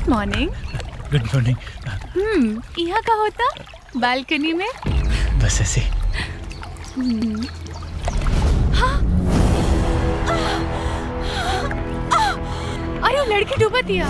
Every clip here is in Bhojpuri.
Good morning. Good morning. यहाँ का होता बालकनी में बस ऐसे। अरे लड़की डूबा दिया।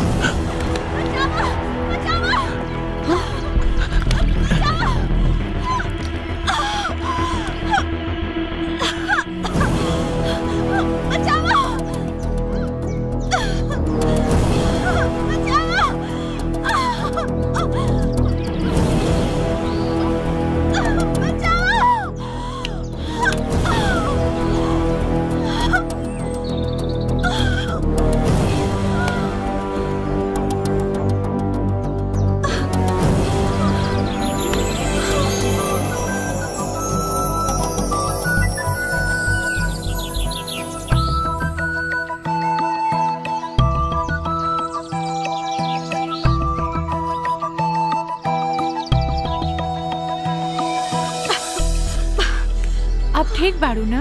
आप ठीक बाड़ू ना?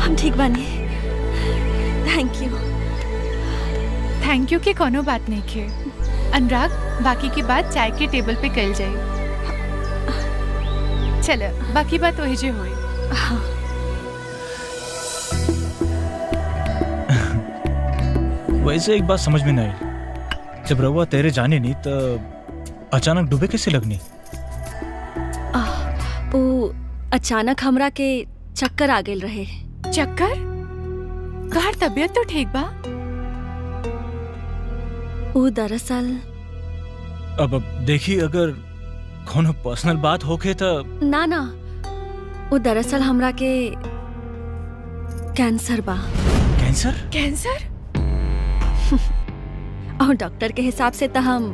हम ठीक बानी। Thank you. थैंक यू की कोनो बात नहीं के। अनुराग, बाकी की बात चाय के टेबल पे कल जाए। चल बाकी बात वही जे होए। वैसे एक बात समझ में नहीं आई, जब रवा तेरे जाने नहीं तो अचानक डूबे कैसे लगनी? वो अचानक हमरा के चक्कर आ गेल रहे। चक्कर? तोहर तबीयत तो ठीक बा? वो दरअसल अब देखी, अगर कोनो पर्सनल बात होके तो ना ना, वो दरअसल हमरा के कैंसर बा। कैंसर? कैंसर? और डॉक्टर के हिसाब से तो हम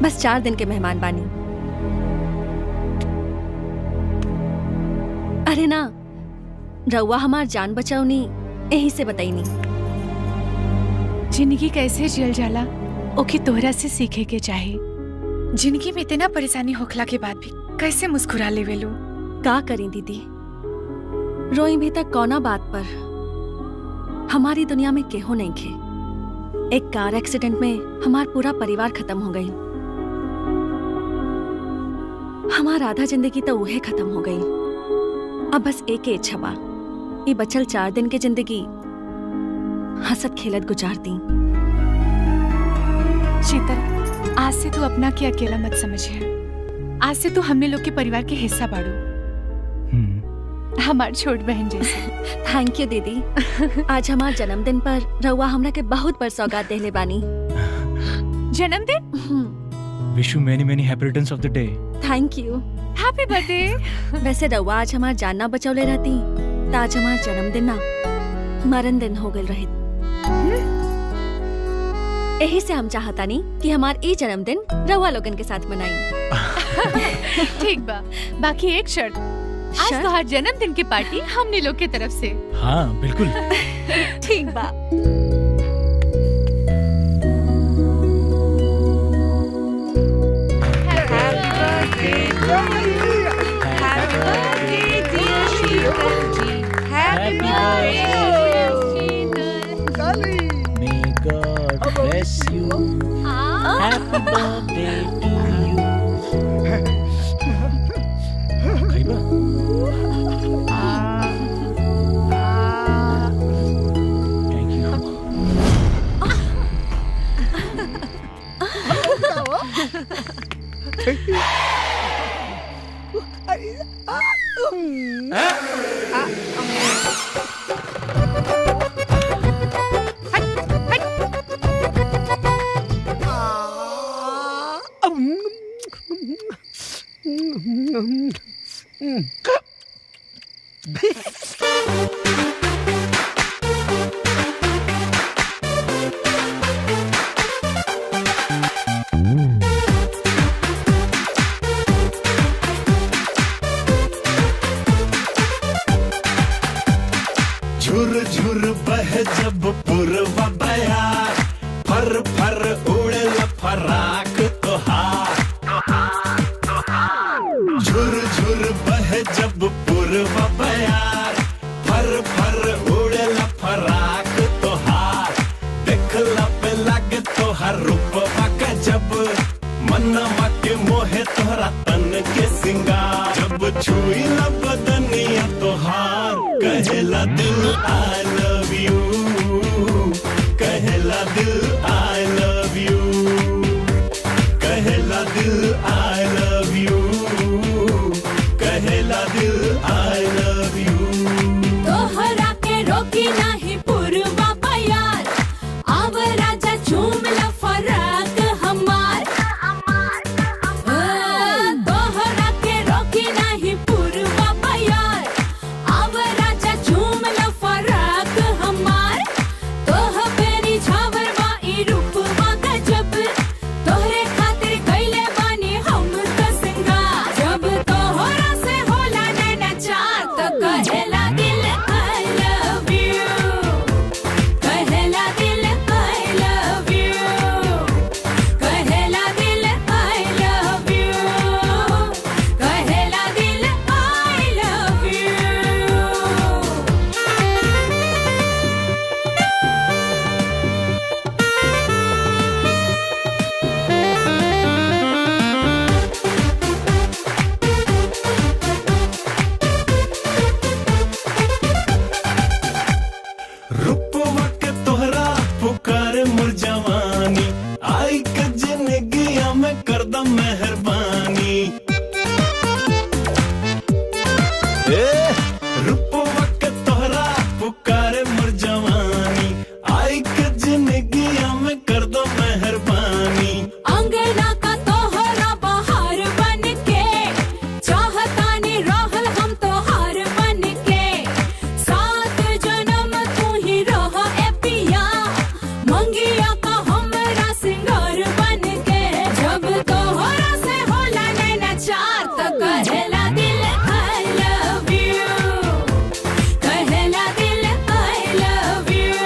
बस 4 दिन के मेहमान बानी। अरे ना, रउआ हमार जान बचावनी यही से बताईनी। जिंदगी कैसे जियल जाला ओके तोहरा से सीखे के चाहे। जिंदगी में इतना परेशानी होखला के बाद भी कैसे मुस्कुरा लेवे लो। का करें दीदी, रोई भी तक कौना बात पर। हमारी दुनिया में केहो नहीं खे। एक कार एक्सीडेंट में हमार पूरा परिवार खत्म हो गई। हमार आधा जिंदगी तो उहे खत्म हो गई। अब बस एक ही इच्छा बा, ये बचल 4 दिन के जिंदगी हंसत खेलत गुजार दी। शीतल, आज से तू अपना के अकेला मत समझिए। आज से तू हमने लोग के परिवार के हिस्सा बाड़ू, हमार छोट बहन जैसे। थैंक यू दीदी। आज हमार जन्मदिन पर रउआ हमरा के बहुत बड़ सौगात देले बानी। जन्मदिन? Wish you many many happy returns of the day. Thank you. Happy birthday. वैसे रउआ आज हमार जान ना बचौले रहती तो आज हमार जन्मदिन ना मरण दिन हो गए रहे। यही से हम चाहता नहीं कि हमार ई जन्मदिन रउआ लोगन के साथ मनाई। ठीक बा, बाकी एक शर्त, आज तो हर जन्मदिन की पार्टी हमने लोग के तरफ से। हाँ बिल्कुल। ठीक बा। May God bless you. Happy birthday to you. खैबा? Thank you. झुर झुर बह जब पूर्वा बयार, फर फर उड़ल फराक तोहार। झुर झुर बह जब पूर्वा बयार, फर फर उड़ल फराक तोहार। देखला पे लगे तो तोहर रूपवा का जब मनवा के मोहे तोहरा तन के सिंगार जब छुई ला बदनिया तोहार कहेला दिल आई लव यू कहेला दिल आई लव यू कहेला दिल आई लव यू कहेला दिल आई लव यू तोहरा के रोकी नाही पुरवा बयार आव राजा झूम ला फराक हमार तोहरा के रोकी नाही पुरवा बयार आव राजा झूम ला फराक हमार तोह बेरी झावरवा ई रूपवा गजब तोहरे खातिर कइले बानी हम त सिंगार जब तोहरा से होला नैना चार तो कहेला दिल I love you कहेला दिल I love you कहेला दिल I love you कहेला दिल I love you रूपवा के तोहरा पुकार मोर जवानी आई के जिंदगिया में कर द मेहरबानी रूपवा के तोहरा पुकार मोर जवानी आई के जिंदगिया में कर द मेहरबानी अंगना का तोहरा बहार बन के चाहतानी रहल हम तोहार बन के सात जन्म तू ही रह ए पिया मंगिया का हमरा सिंगार बन के जब तोहरा से होला नैना चार तो कहेला दिल I love you कहेला दिल I love you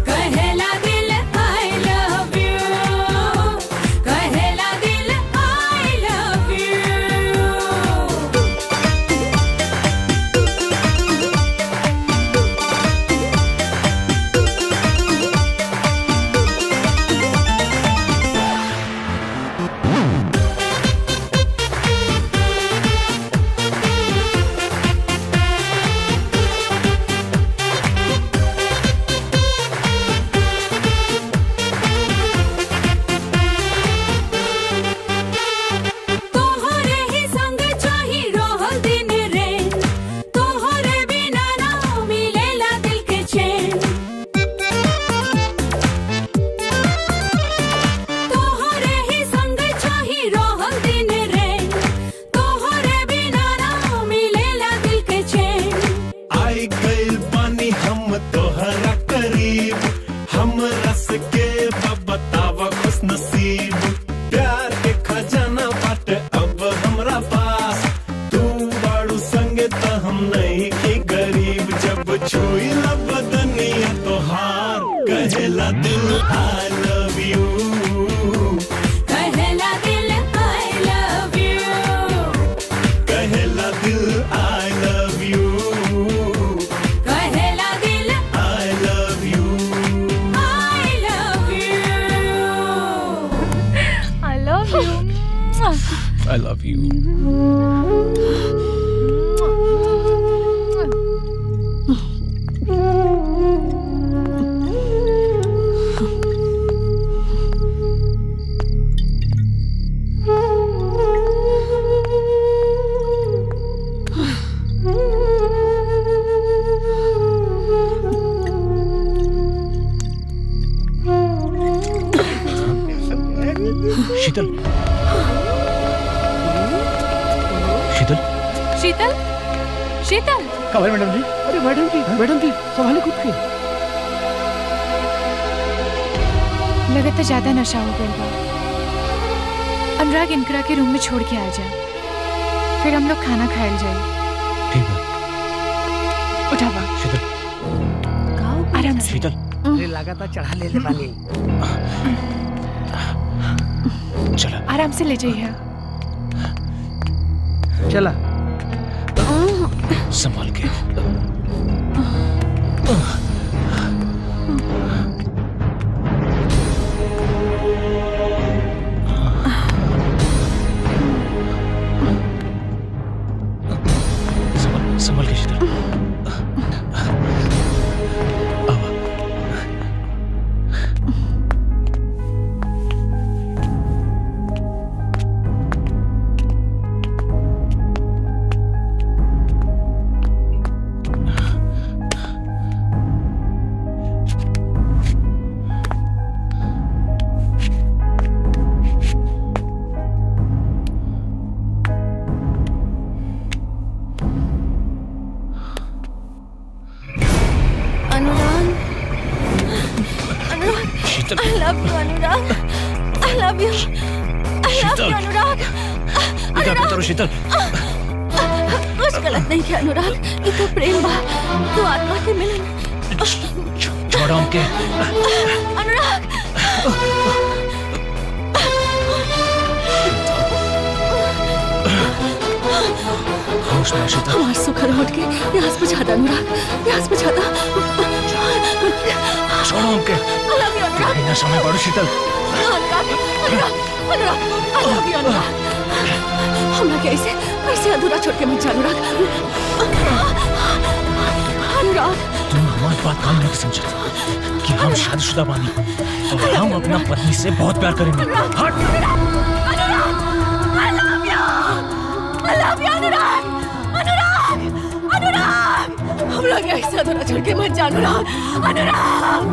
कहेला दिल I love you कहेला दिल I love you तोहरे ही संग चाही रहल दिन रे तोहरे बिना ना मिलेला दिल के चैन तोहरे ही संग चाही रहल दिन रे तोहरे बिना ना मिलेला दिल के चैन आई गइल पानी हम तोहरा करीब हम रस के बतावा खुश नसीब प्यार के खजाना बाट अब हमरा पास तू बाड़ू संगे तो हम नहीं की गरीब जब छुई ला बदनिया तोहार कहेला दिल आई लव यू कहेला दिल I love you कहेला दिल आई लव यू कहेला दिल I love you I love you I love you. I love you Sheetal Sheetal Sheetal Sheetal cover madam जी अरे मैडम जी संभाले खुद के लगता ज्यादा नशा हो गया बा अनुराग इनकरा के रूम में छोड़ के आ जा फिर हम लोग खाना खाए जाए ठीक है उठा बा शीतल आराम से शीतल अरे लगातार चढ़ा ले पानी चला आराम से ले जाइए चला संभाल के शीतल I love you, Anurag. I love you. I love Sheetal. you, Anurag. क्या करता शीतल? कुछ गलत नहीं किया अनुराग. ये तो प्रेम बा. तू आत्मा के मिलन. छोड़ो उनके. अनुराग. होश में शीतल. हमारे सुखर होट के प्यास बुझा दे अनुराग. प्यास बुझा दे. छोड़ो उनके. I love you, Anurag. बिना समय पड़ो शीतल. Anurag. Anurag. Anurag. I love you, Anurag. हमरा के ऐसे अधूरा छोड़ के मत जा अनुराग. अनुराग. तुम हमारी बात काम नहीं समझते कि हम शादीशुदा बानी और हम अपना पत्नी से बहुत प्यार करेंगे. हट. I love you. I love you, Anurag. Anurag. Anurag. हमरा के ऐसे अधूरा छोड़ के मत जा अनुराग. अनुराग.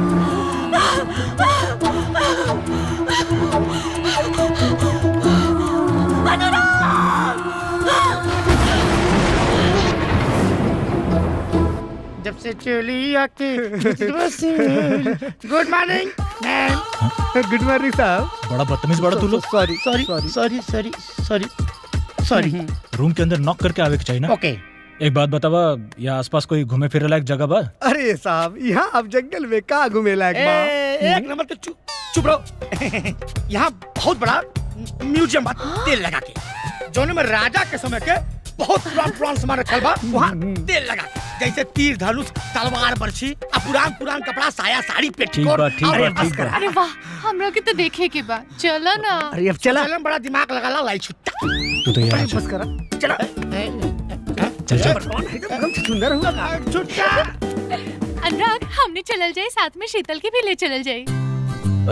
जब से चली आके good morning ma'am. Good morning साहब. बड़ा बदतमीज बड़ा तू लोग. Sorry sorry sorry sorry sorry sorry. Room के अंदर नॉक करके आवे के चाहिए ना. ओके. एक बात बतावा, यहाँ आसपास कोई घूमे फिरे लायक जगह बा? अरे साहब यहाँ आप जंगल में का घूमे लायक बा? एक नंबर के चुप रहो. यहाँ बहुत बड़ा म्यूजियम बा तेल लगा के. जोने में राजा के समय के बहुत पुरान सामान रखल बा. वहाँ तेल लगा के जैसे तीर धनुष तलवार बर्छी पुरान कपड़ा साया साड़ी पेटीकोट. अरे वाह, हमरा के तो देखे के बा. चलो ना. अरे अब चला. चलन बड़ा दिमाग लगा ला लाई छुट्टा. तू तो यहाँ बस करा. चला. चल चल. एकदम सुंदर हुआ. छुट्टा. अनुराग, हमने चलल जाए, साथ में शीतल के भी ले चलल जाए.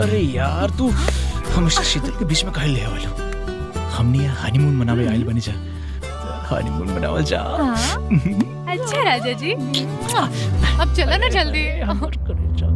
अरे यार तू हमेशा शीतल के बीच में काहे ले आवल? हमने यहाँ हनीमून मनावे आइल बनी जा. हनीमून मनावल जा. हाँ? अच्छा राजा जी. अब चलो ना जल्दी. हमर करे जा.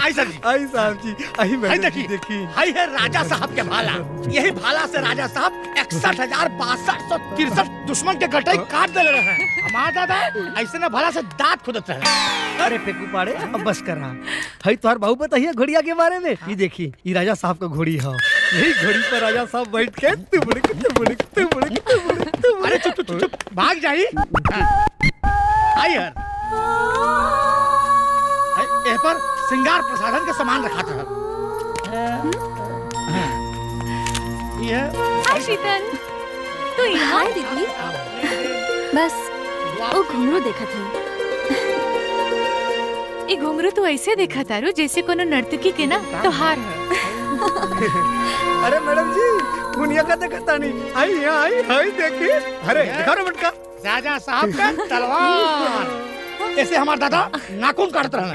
आई सर जी. आई साहब जी. आई आई मैडम जी देखी देखी. आई है राजा साहब के भाला. यही भाला से राजा साहब 61,6263 दुश्मन के गटाई काट दे रहे हैं. हमारा दादा ऐसे ना भाला से दांत खुदत रहे. अरे फेंकू पाड़े अब बस करा. हई तोहर बहू बताइए घोड़िया के बारे में. ये देखी ये राजा साहब का घोड़ी है. यही घोड़ी पर राजा साहब बैठ के अरे चुप भाग जाई. आई है ए पर श्रृंगार प्रसाधन के सामान रखा था. ये हाय शीतल, तू यहाँ. हाय दीदी. बस वो घुंघरू देखा था. ये घुंघरू तू ऐसे देखा तारू जैसे कोनो नर्तकी के ना त्योहार है. अरे मैडम जी दुनिया का देखता नहीं. आई यहाँ आई देखी. अरे दिखा रे मटका. राजा साहब का तलवार. ऐसे हमारे दादा नाखून काटते रहे.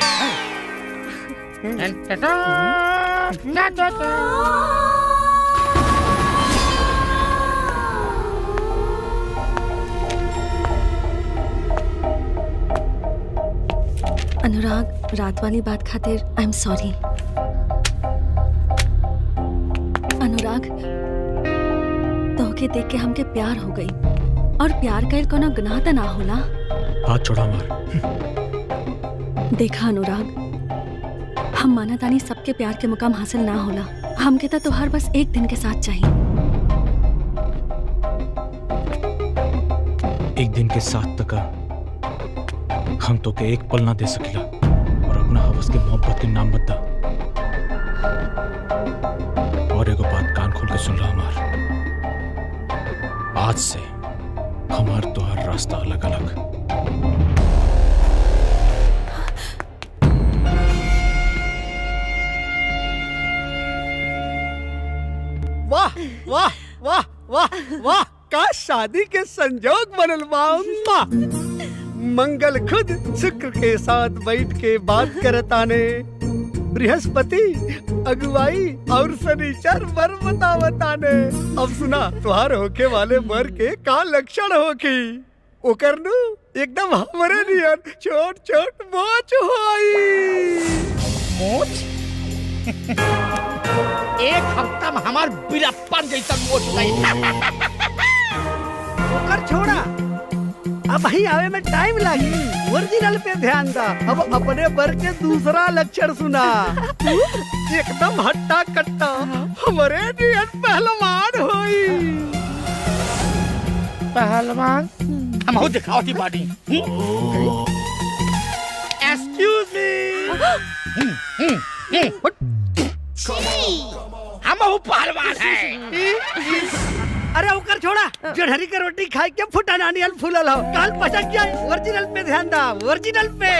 अनुराग, रात वाली बात खातिर आई एम सॉरी. अनुराग, तोहके देख के हमके प्यार हो गई. और प्यार कईल कोनो गुनाह त ना होला. हाथ छोड़ा मार. देखा अनुराग, हम माना तानी सबके प्यार के मुकाम हासिल ना होला. हमके तो तोहार बस एक दिन के साथ चाहिए. एक दिन के साथ तक हम तो के एक पल ना दे सकिला और अपना हवस के मोहब्बत के नाम बता. और एगो बात कान खोल के सुन ला हमार. आज से हमार तोहर रास्ता अलग अलग. वाह वाह वाह वाह वाह का शादी के संजोग बनल बा. मंगल खुद शुक्र के साथ बैठ के बात करताने। बृहस्पति अगुवाई और शनिचर वर बतावताने। अब सुना तुहार होके वाले वर के का लक्षण होखी। ओकर नु एकदम हमरे नियन छोट छोट मोच होई। मोच? एक हफ्ता में हमार बिरप्पन जैसा मोच नहीं। ओकर छोड़ा, अब वही आवे में टाइम लगी। ओरिजिनल पे ध्यान दा। अब अपने वर के दूसरा लक्षण सुना। एकदम हट्टा कट्टा हमरे नियन पहलवान होई। पहलवान? हम हो दिखाओ थी बॉडी। Excuse me. हम हो पहलवान है। अरे ओकर छोड़ा, जड़हरी के रोटी खाए के फुटाना नियल फूलल हो। काल पचक जाए। ओरिजिनल पे ध्यान दा, ओरिजिनल पे।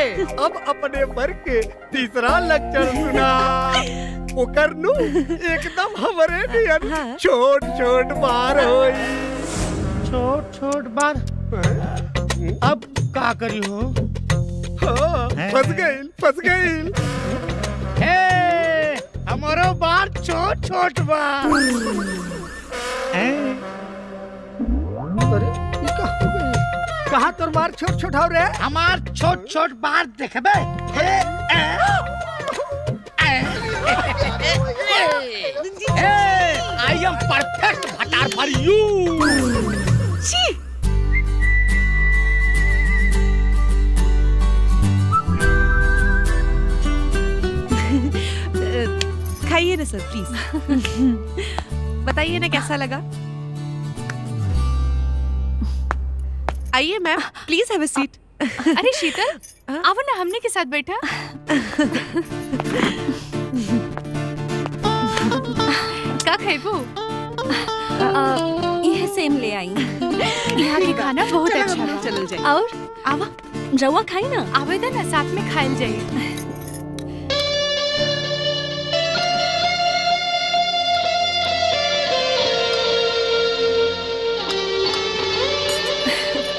अब अपने वर के तीसरा लक्षण सुना। ओकर नु एकदम हमरे नियन छोट छोट बार होई। छोट छोट बार? अब का करी हो? फंस गईल। हमारो बार छोट छोट बार। अरे ये का हो गई? कहाँ तोर बार छोट छोट हो रे? हमार छोट छोट बार देखबे। आई एम परफेक्ट भटार फॉर यू। खाइए ना सर प्लीज। बताइए ना कैसा लगा। आइए ma'am, please have a seat. अरे शीतल, आओ ना हमने के साथ बैठा। का खाइबू? यह सेम ले आई। यहाँ के खाना बहुत अच्छा है। चलो जाइए। और आवा रवा खाई ना। आवेदन ना साथ में खाइल जाइए।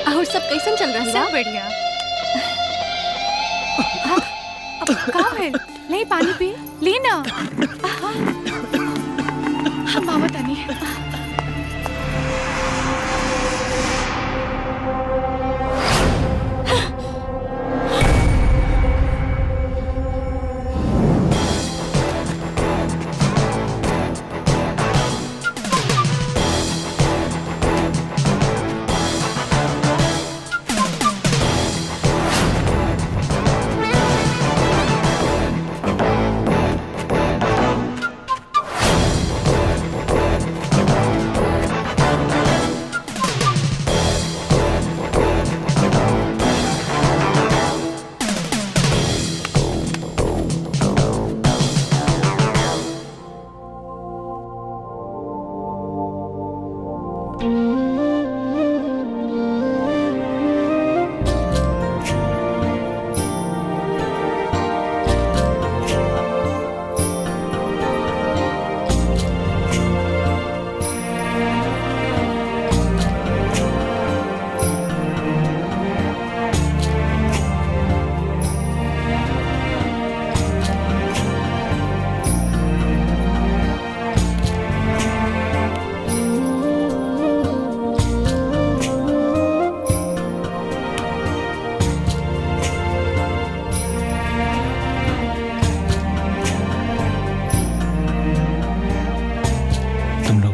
और सब कैसन चल रहा सब बढ़िया। अब का है? ले पानी पी, ले ना। हम आवत आनी।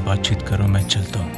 बातचीत करो, मैं चलता हूँ।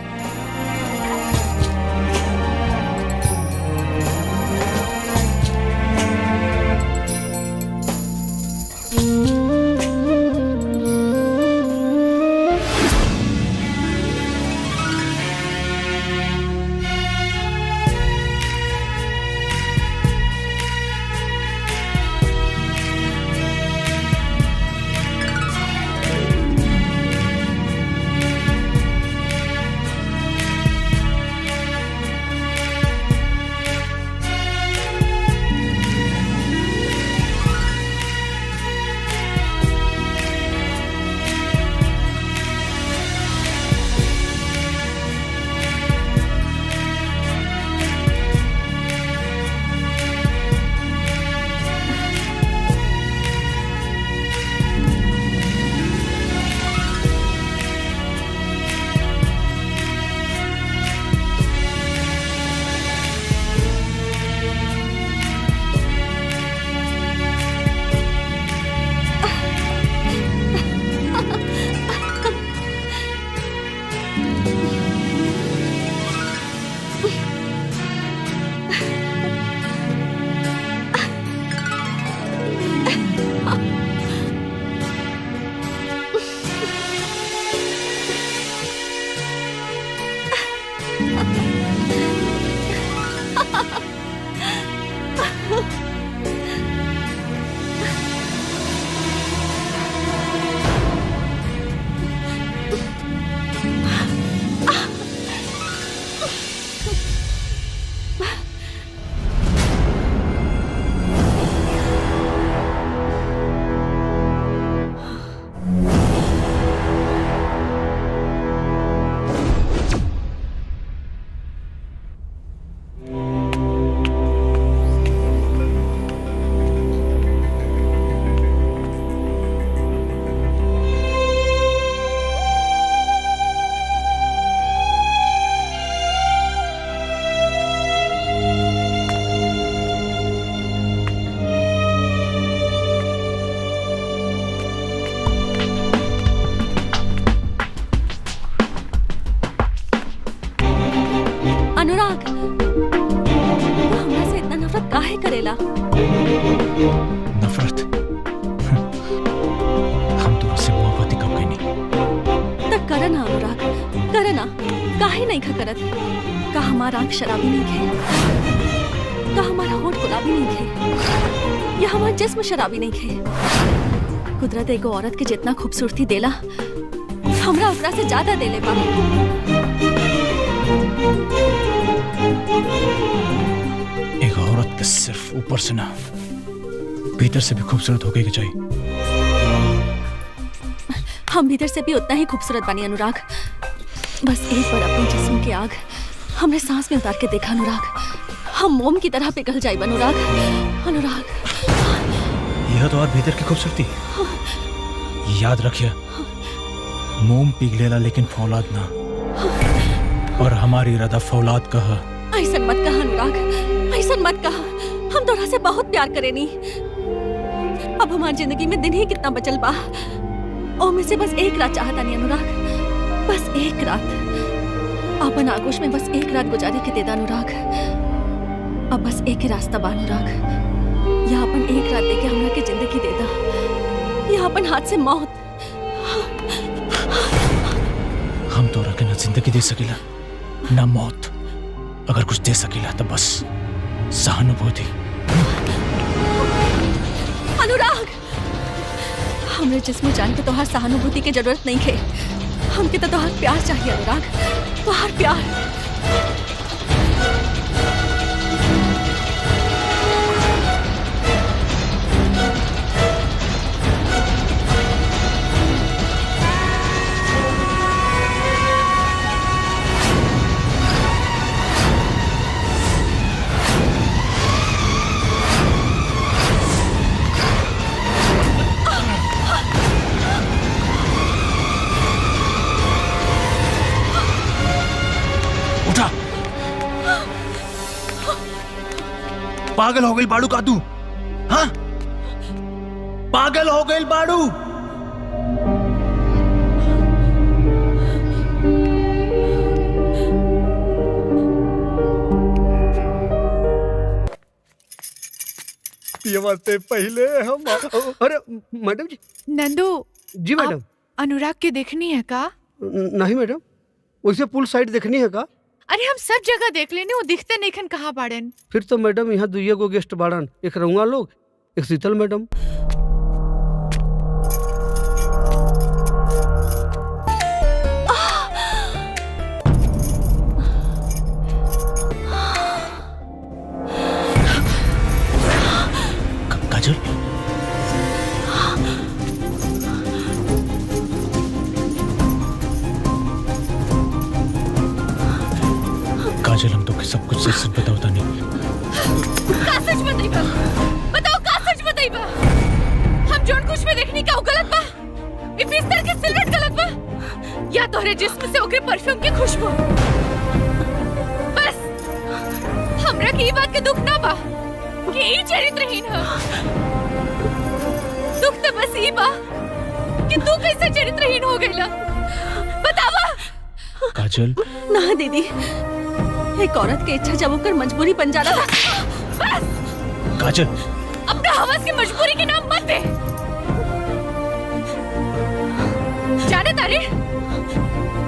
अनुराग, तू हमरा से इतना नफरत काहे करेला? नफरत? हम तो उससे मोहब्बत ही कब नहीं। तब कर ना अनुराग, कर ना। काहे नहीं खा करत? का हमारा आंख शराबी नहीं खे? का हमारा होठ गुलाबी नहीं खे? या हमारा जिस्म शराबी नहीं खे? कुदरत एगो औरत के जितना खूबसूरती देला, हमरा ओकरा से ज्यादा देले बा। एक औरत के सिर्फ ऊपर से ना, भीतर से भी खूबसूरत हो गई चाहिए। हम भीतर से भी उतना ही खूबसूरत बनी अनुराग। बस एक बार अपने जिस्म की आग हमने सांस में उतार के देखा अनुराग। हम मोम की तरह पिघल जाए अनुराग। अनुराग, यह तो और भीतर की खूबसूरती। याद रखिए, मोम पिघलेला लेकिन फौलाद ना। और हमारी इरादा फौलाद का है। ऐसा मत कहा अनुराग, ऐसा मत कहा। हम तोरा से बहुत प्यार करेनी। अब हमारी जिंदगी में दिन ही कितना बचल बा। ओ में से बस एक रात चाहता नहीं अनुराग, बस एक रात। अपन आगोश में बस एक रात गुजारे के देदा अनुराग। अब बस एक ही रास्ता बा अनुराग, या अपन एक रात देके हमरा के जिंदगी देदा, या अपन हाथ से मौत। हम तो रखे ना जिंदगी दे सकेला ना मौत। अगर कुछ दे सकेला तो बस सहानुभूति। अनुराग, हमरे जिस्म जान के तोहार सहानुभूति की जरूरत नहीं है। हमके तो तोहार प्यार चाहिए अनुराग, तोहार प्यार। पागल हो गई बाड़ू का तू? हाँ, पागल हो गई बाड़ू। पियवा से पहले हम। अरे मैडम जी। नंदू, जी मैडम। अनुराग के देखनी है का? नहीं मैडम, वैसे पुल साइड देखनी है का? अरे हम सब जगह देख लेने, वो दिखते नहीं खन कहाँ बाड़न। फिर तो मैडम यहाँ दुइये गो गेस्ट बाड़न, एक रउआ लोग, एक शीतल मैडम। काजल, काजल, हम तो सब कुछ सच सच बताओ तानी। का सच बताइबा? बताओ का सच बताइबा? हम जोन कुछ में देखनी का गलत बा? ई बिस्तर के सिलवट गलत बा? या तोहरे जिस्म से ओकरे परफ्यूम की खुशबू? बस हमरा की ई बात के दुख ना बा कि ई चरित्रहीन है। दुख तो बस ई बा कि तू कैसे चरित्रहीन हो गईला। बतावा। काजल, ना दीदी, एक औरत की इच्छा जब होकर मजबूरी बन जाना। बस काजल, अपना हवस की मजबूरी के नाम मत दे। जाने तारे,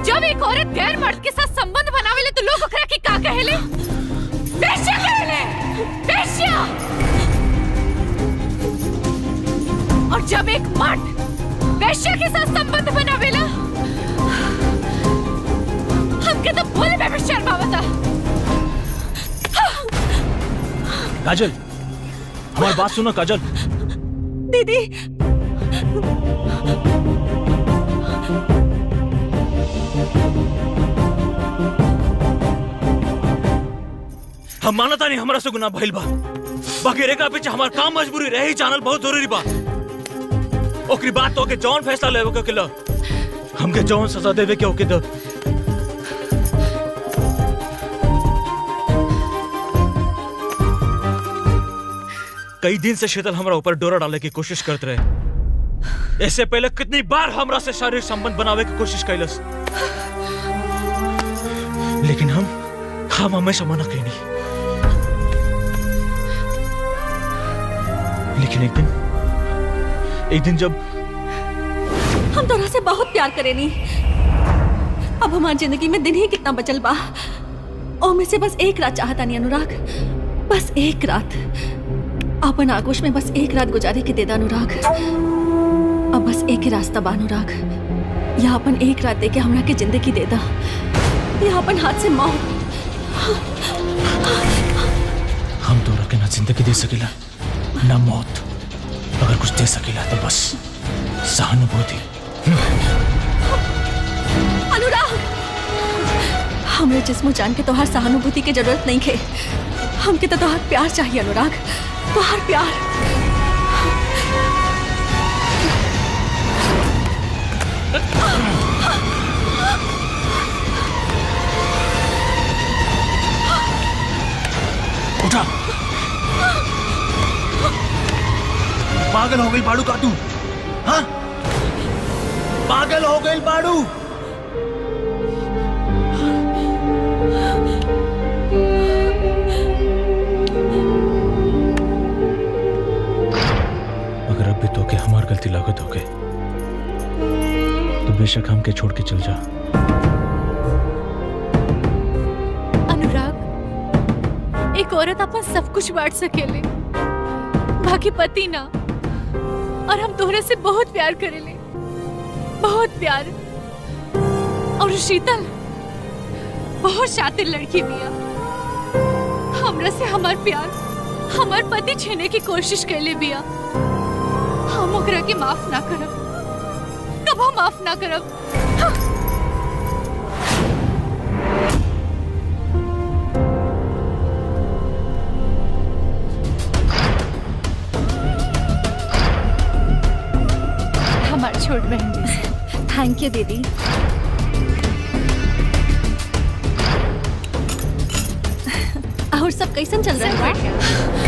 जब एक औरत गैर मर्द के साथ संबंध बनावेले तो लोग ओकरा के का कहेले? वेश्या कहेले। वेश्या। जब एक मर्द वैश्य के साथ संबंध बनावेला हमके तो बोले में भी शर्म आवता। काजल, हमारी बात सुनो काजल। दीदी हम मानता नहीं हमारा से गुनाह भइल बा, बाकी एकरा पीछे हमार काम मजबूरी रही जानल बहुत जरूरी बा। ओकरी बात तो के जौन फैसला लेवे के ल हमके जौन सजा देवे के ओके द। कई दिन से शीतल हमरा ऊपर डोरा डाले की कोशिश करत रहे। इससे पहले कितनी बार हमरा से शारीरिक संबंध बनावे की कोशिश कैलस, लेकिन हम हमेशा मना कईनी। लेकिन एक दिन जब हम तोरा से बहुत प्यार करेनी, अब हमारी जिंदगी में दिन ही कितना बचल बा। ओ में से बस एक रात चाहता नहीं अनुराग, बस एक रात। अपन आगोश में बस एक रात गुजारे के दे दा अनुराग। अब बस एक ही रास्ता बा अनुराग, या अपन एक रात दे के हमरा के जिंदगी दे दा, या अपन हाथ से मौत। हम तो रखे ना जिंदगी दे सकेला ना मौत, अगर कुछ दे सकेला तो बस सहानुभूति। अनुराग, हमरे जिस्म जान के तोहार सहानुभूति की जरूरत नहीं है, हमके तो तोहार प्यार चाहिए अनुराग, तोहार प्यार। उठा। पागल हो गई बाड़ू का तू? हाँ? पागल हो गई बाड़ू? अगर अब भी तो के हमार गलती लागत हो गई तो बेशक हमके छोड़ के चल जा। अनुराग, एक औरत अपन सब कुछ बांट सकेले, बाकी पति ना। और हम तोहरे से बहुत प्यार करेले, बहुत प्यार। और शीतल बहुत शातिर लड़की बिया। हमरा से हमार प्यार हमार पति छीने की कोशिश कैले बिया। हम ओकरा के माफ ना करब, कबो माफ ना करब। हमार छोट बहन जैसे। थैंक यू दीदी। और सब कैसन चल रहा है?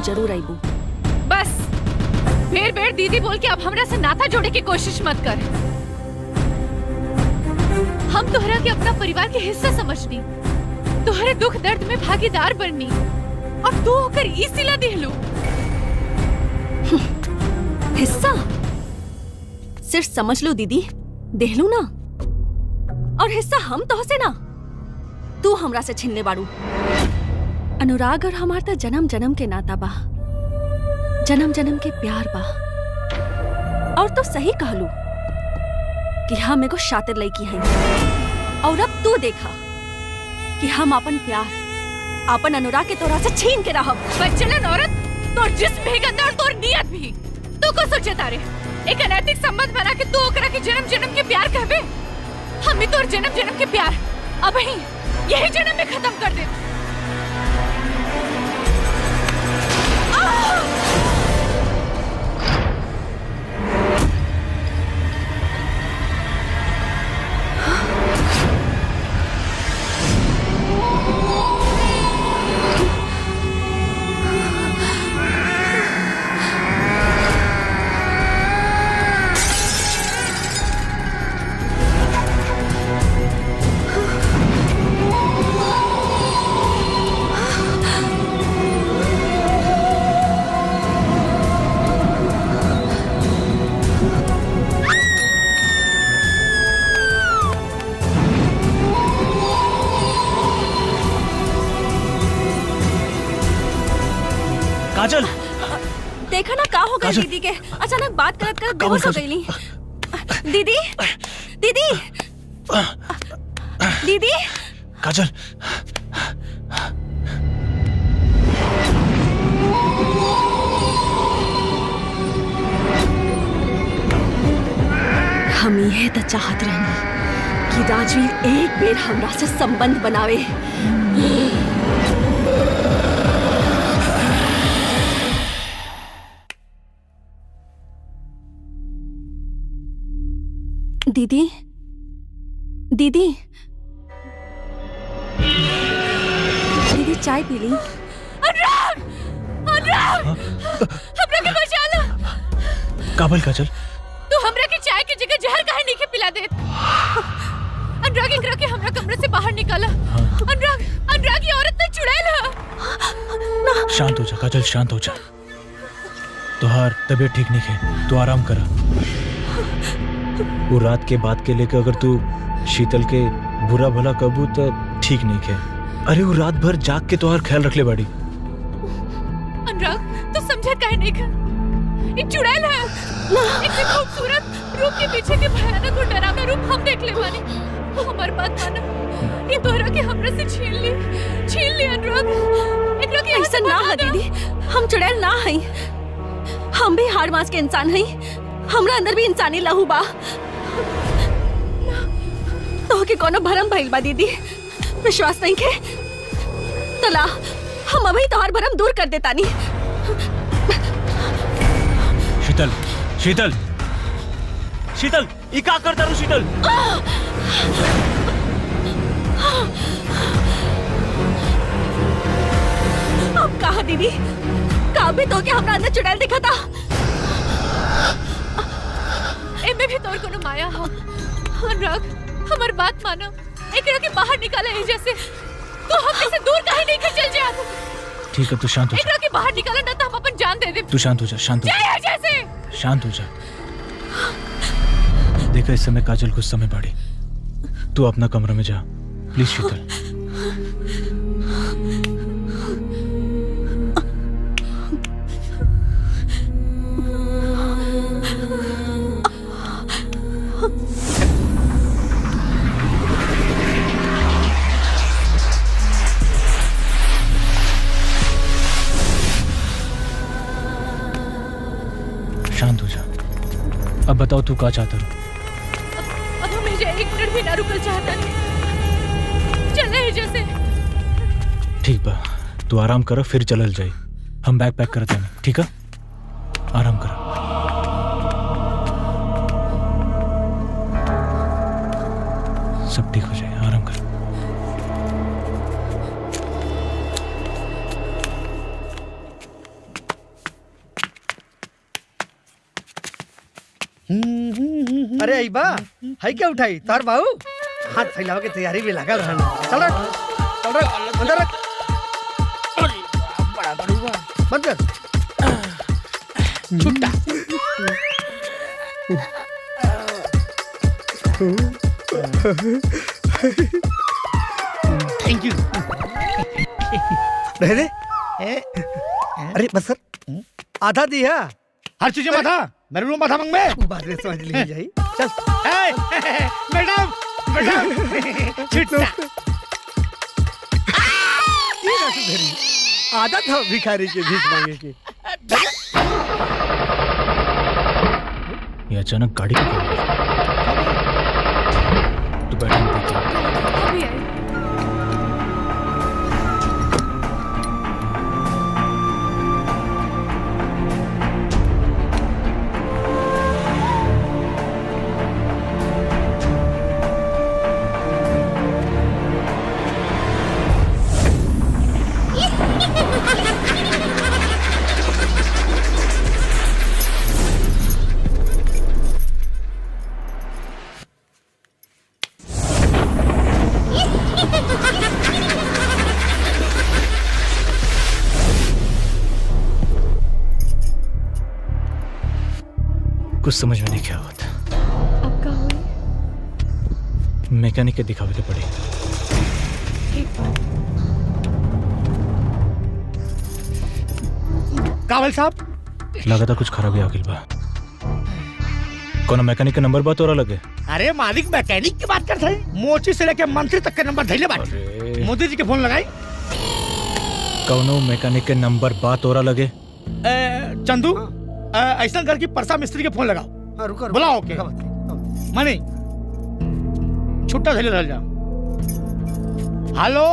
जरूर आईबू। बस बेर बेर दीदी बोल के अब हमरा से नाता जोड़े की कोशिश मत कर। हम तोहरा के अपना परिवार के हिस्सा समझनी, तोहरे दुख दर्द में भागीदार बननी, और तू होकर ई सिला दिहलू। हिस्सा सिर्फ समझ लो दीदी, देहलू ना। और हिस्सा हम तो से ना, तू हमरा से छीनले बाड़ू। अनुराग और हमार तो जन्म जन्म के नाता बा, जन्म जन्म के प्यार बा। और तो सही कहलू कि हम एगो शातिर लड़की हैं। और अब तू देखा कि हम अपन प्यार, अपन अनुराग के तोरा से छीन के रहब। बच्चलन औरत, तोर जिस्म भी गंदा और तोर नियत भी। तू को सोचे तारे एक अनैतिक संबंध बना के तू ओकरा के जन्म जन्म के प्यार कहबे? हम भी तोर जन्म जन्म के प्यार अब ही यही जन्म में खत्म कर दे। काजल देखा ना का हो गई काजल। दीदी के अचानक बात करत करत काबुल बेहोश हो काजल। गईली। दीदी दीदी दीदी काजल हम ये तो चाहत रहनी कि राजवीर एक बेर हमरा से संबंध बनावे। दीदी दीदी दीदी चाय पी ली। अनुराग अनुराग हमरा के बचा ला। काबल काजल तू हमरा के चाय की जगह जहर काहे नहीं के पिला देत? अनुराग एकरा के हमरा कमरे से बाहर निकाला। अनुराग अनुराग ये औरत ने चुड़ैल है। शांत हो जा काजल, शांत हो जा। तुहार तबीयत ठीक नहीं है, तू आराम करा। वो रात के बाद के लेकर अगर तू शीतल के बुरा भला कबू तो ठीक नहीं है। अरे वो रात भर जाग के तुहार ख्याल रख ले बाड़ी। अनुराग तू समझा काहे नहीं कर? ये चुड़ैल है। इतने खूबसूरत रूप के पीछे के भयानक और डरावना रूप हम देख ले बानी। हमार बात मानो, ये तोहरा के हमरा से छीन ली अनुराग। एकरा के ऐसा ना है दीदी, हम चुड़ैल ना हई। हम भी हाड़ मास के इंसान हई। हमरा अंदर भी इंसानी लहू बा। तो के कोनो भरम भइल बा दीदी, विश्वास नहीं के तला हम अभी तोहार भरम दूर कर देतानी। शीतल शीतल शीतल ई का करता रू शीतल? अब कहा दीदी का भी तो के हमरा अंदर चुड़ैल दिखा था। एमे भी तोर कोनो माया हो। अनुराग हमार बात मानो, एकरा के बाहर निकाला है जैसे तो हम इसे दूर काहे नहीं के चल जा। ठीक है तू शांत हो जा, एकरा के बाहर निकाला ना तो हम अपन जान दे दे। तू शांत हो जा, शांत हो जा, जैसे शांत हो जा। देखा इस समय काजल कुछ समय बाड़ी, तू अपना कमरा में जा प्लीज शीतल। शांत हो जा। अब बताओ तू क्या चाहता है? अब हम मुझे एक मिनट भी ना रुकल चाहता नहीं। चले है जैसे। ठीक बा, तू आराम कर फिर चलल जाए। हम बैग पैक करते हैं, ठीक है? आराम कर। सब ठीक हो जाए, आराम कर। अरे आई बा हाई क्या उठाई तार बाहू हाथ फैलाव के तैयारी भी लगा रहना। चल रख अंदर रख। बंद कर। छुट्टा थैंक यू। रह दे। अरे बस सर आधा दिया हर चीज में आधा। मेरे रूम आधा मंग में बाद में समझ ली जाई। चल मैडम मैडम छुट्टा ये ना सुधरी आदत है भिखारी के भीख मांगे की। ये अचानक गाड़ी क्यों खड़ी है? तू बैठ हम देखते हैं। अभी आई। कुछ समझ में नहीं क्या होता। अब का हुई? मैकेनिक के दिखावे के पड़े। एक बार कावल साहब लगा था कुछ खराबी आगिल बा। कोनो मैकेनिक के नंबर बा तोरा लगे? अरे मालिक मैकेनिक की बात करते हैं, मोची से लेके मंत्री तक के नंबर धैले बात। अरे। मोदी जी के फोन लगाई। कोनो मैकेनिक के नंबर बा तोरा लगे? चंदू ऐसा घर की परसा मिस्त्री के फोन लगाओ। हाँ, रुका बुलाओ के मनी छुट्टा धैले रह जा। हेलो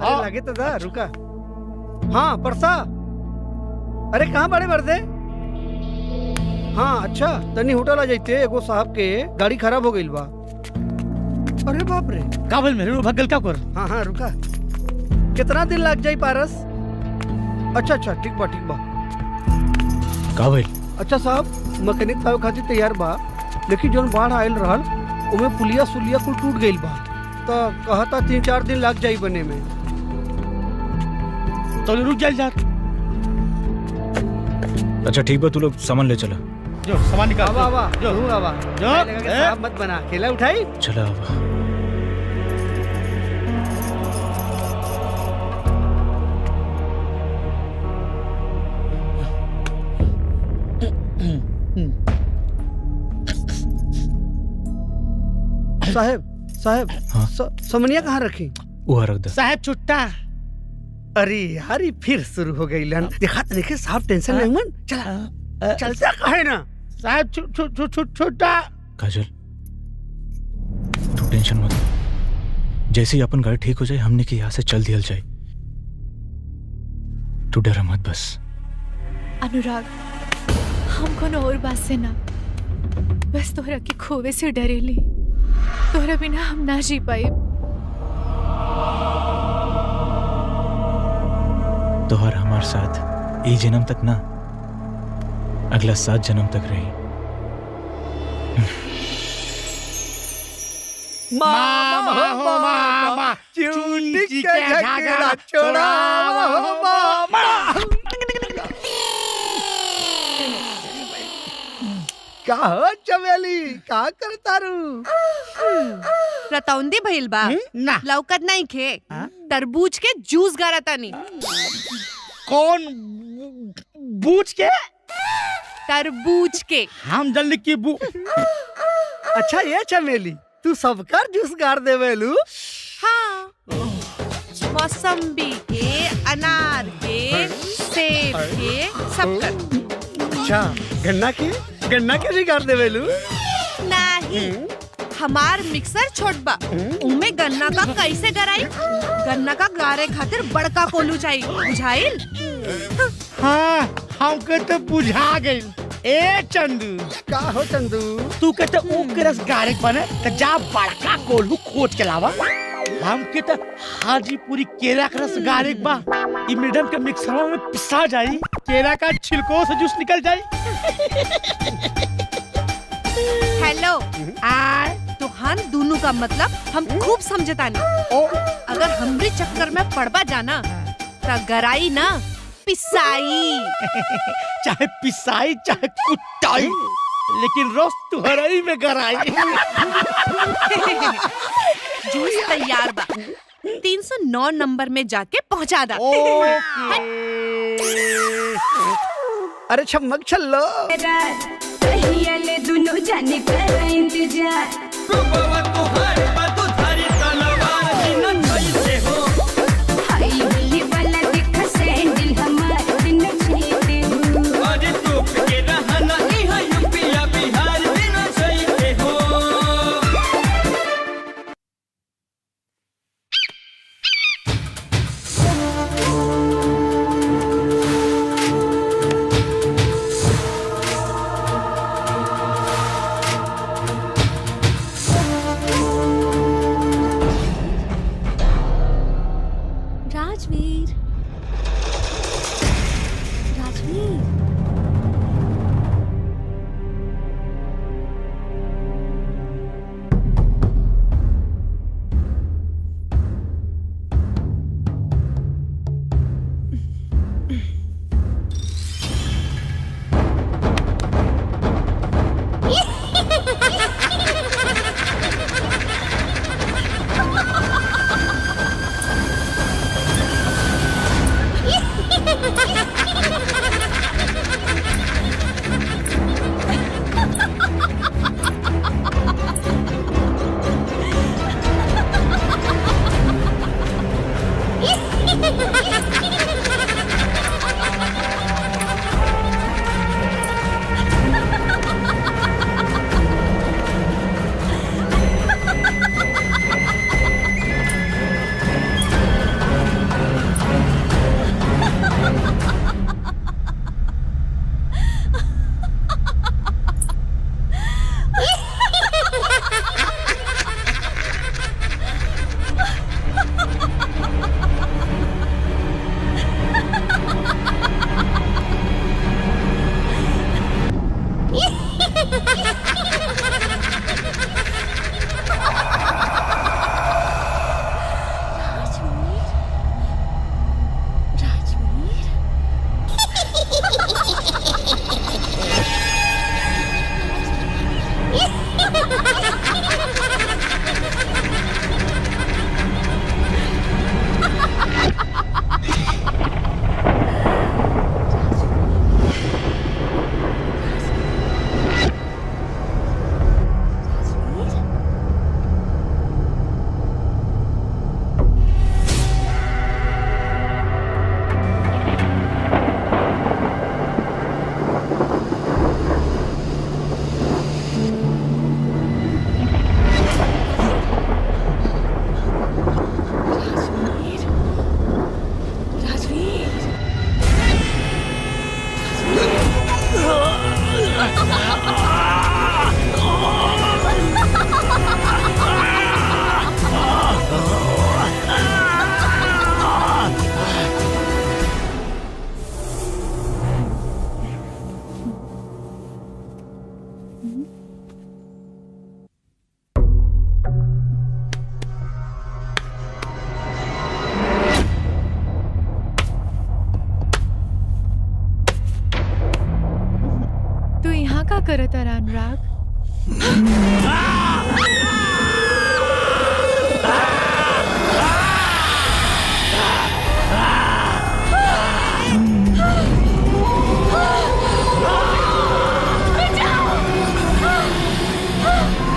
अरे लगे तो दा रुका। हाँ परसा, अरे कहाँ बड़े मर्दे? हाँ अच्छा, तनी होटल आ जाते, एगो साहब के गाड़ी खराब हो गई बा। अरे बाप रे, काबल मेरे भगल क्या कर। हाँ हाँ रुका। कितना दिन लग जाई पारस? अच्छा अच्छा ठीक बा ठीक बा। का भइल? अच्छा साहब, मैकेनिक साहब खातिर तैयार बा, लेकिन जोन बाढ़ आयल रहल उमे पुलिया सुलिया कुल टूट गइल बा, तो कहता 3-4 दिन लग जाई बने में। तो रुक जाए जा। अच्छा ठीक बा, तू लोग सामान ले चला। जो सामान निकाल। आवा आवा जो जरूर आवा। जो साहब मत बना, अकेला उठाई। चला आवा। साहब साहब हाँ? समनिया कहाँ रखी? वहाँ रख दे। साहब छुट्टा। अरे यार ये फिर शुरू हो गई लन। देखा तो देखे साहब टेंशन नहीं मन। चला चलता कहे ना साहब छुट्टा। काजल तू टेंशन मत, जैसे ही अपन गाड़ी ठीक हो जाए हमने के यहाँ से चल दिया जाए। तू डरा मत बस। अनुराग, हम कोनो और बात से ना, बस तोहरा के खोवे से डरेली। तोहरा बिना हम ना जी पाए। तोहर हमार साथ ई जन्म तक ना, अगला 7 जन्म तक रही। मामा हो मामा, चूटी के झगड़ा छोड़ा हो मामा। का हो चमेली, का करता रू? रतौंदी भइल बा, ना लौकत नहीं खे। तरबूज के जूस गारतानी। कौन बूझ के? तरबूज के। हम जल्दी की बू। अच्छा ये चमेली, तू सबका जूस गाड़ देवेलू? हाँ, मौसम्बी के, अनार के, सेब के, सबकर। अच्छा गन्ना के भी गाड़ देवेलू? नहीं, हमार मिक्सर छोट बा, उमे गन्ना का कैसे गराई? गन्ना का गारे खातिर बड़का कोलू चाहिए, बुझाइल? हाँ हमके तो बुझा गई। ए चंदू, का हो चंदू? तू कहते ऊके रस गारे बने तो जा बड़का कोल्हू खोज के लावा। हमके तो हाजीपुरी केला का रस गारे बा, ई मैडम के मिक्सर में पिसा जाई, केला का छिलको से जूस निकल जाई। हेलो, तो हम दोनों का मतलब हम खूब समझतानी। अगर हमरे चक्कर में पड़बा जाना तो गराई ना पिसाई। चाहे पिसाई चाहे कुटाई, लेकिन रोज तुहराई में गराई। जूस तैयार बा, 309 नंबर में जाके पहुंचा दा। अरे छमक छल्लो। ले दोनों जाने कर इंतजार। हाई हिली वाला देखा सैंडल हमारे दिन छेड़े हो। राजवीर, राजवीर,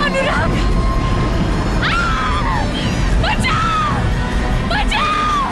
अनुराग बचाओ बचाओ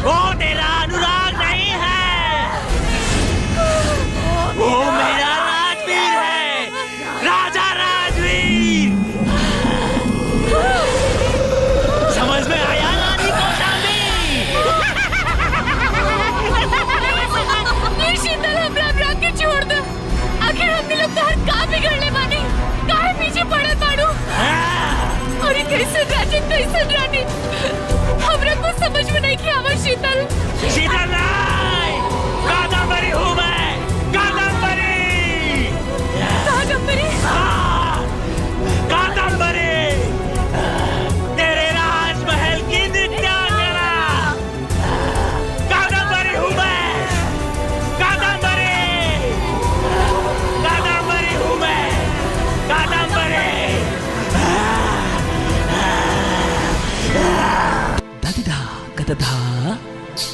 वो तेरा अनुराग नहीं है, वो मेरा राजवीर है, राजा राजवीर। समझ में आया रानी कौशाम्बी? ये शीतल हमरा हमरा के छोड़ दो। आखिर हमने लोग तोहर का बिगड़ले बानी? काहे पीछे पड़ल बाड़ू? और ये कैसन राजन कैसन रानी? हमरा कुछ समझ में नहीं के आवत शीतल। शीतल नहीं, कादम्बरी हूँ मैं, कादम्बरी। कादम्बरी? हाँ, कादम्बरी, तेरे राजमहल की नित्यांगना। कादम्बरी हूँ मैं, कादम्बरी, कादम्बरी हूँ मैं, कादम्बरी। दादिदा कतधा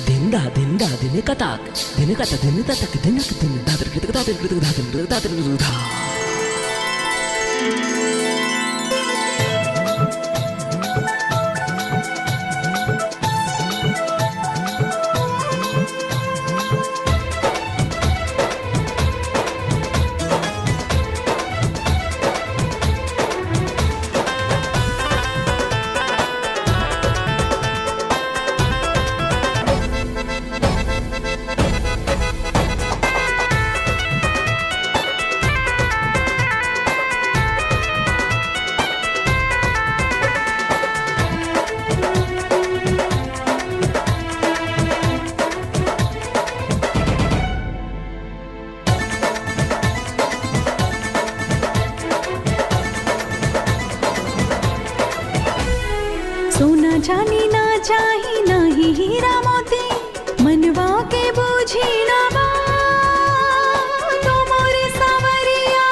दिंदा दिंदा दिने कताक दिने कता दिने ततक दिनक दिन दादर कृतक दादर कृतक दादर दादर रुधा सोना जानी ना चाही ना ही हीरा मोती मनवा के बूझी ना बात तो मोरे सावरिया।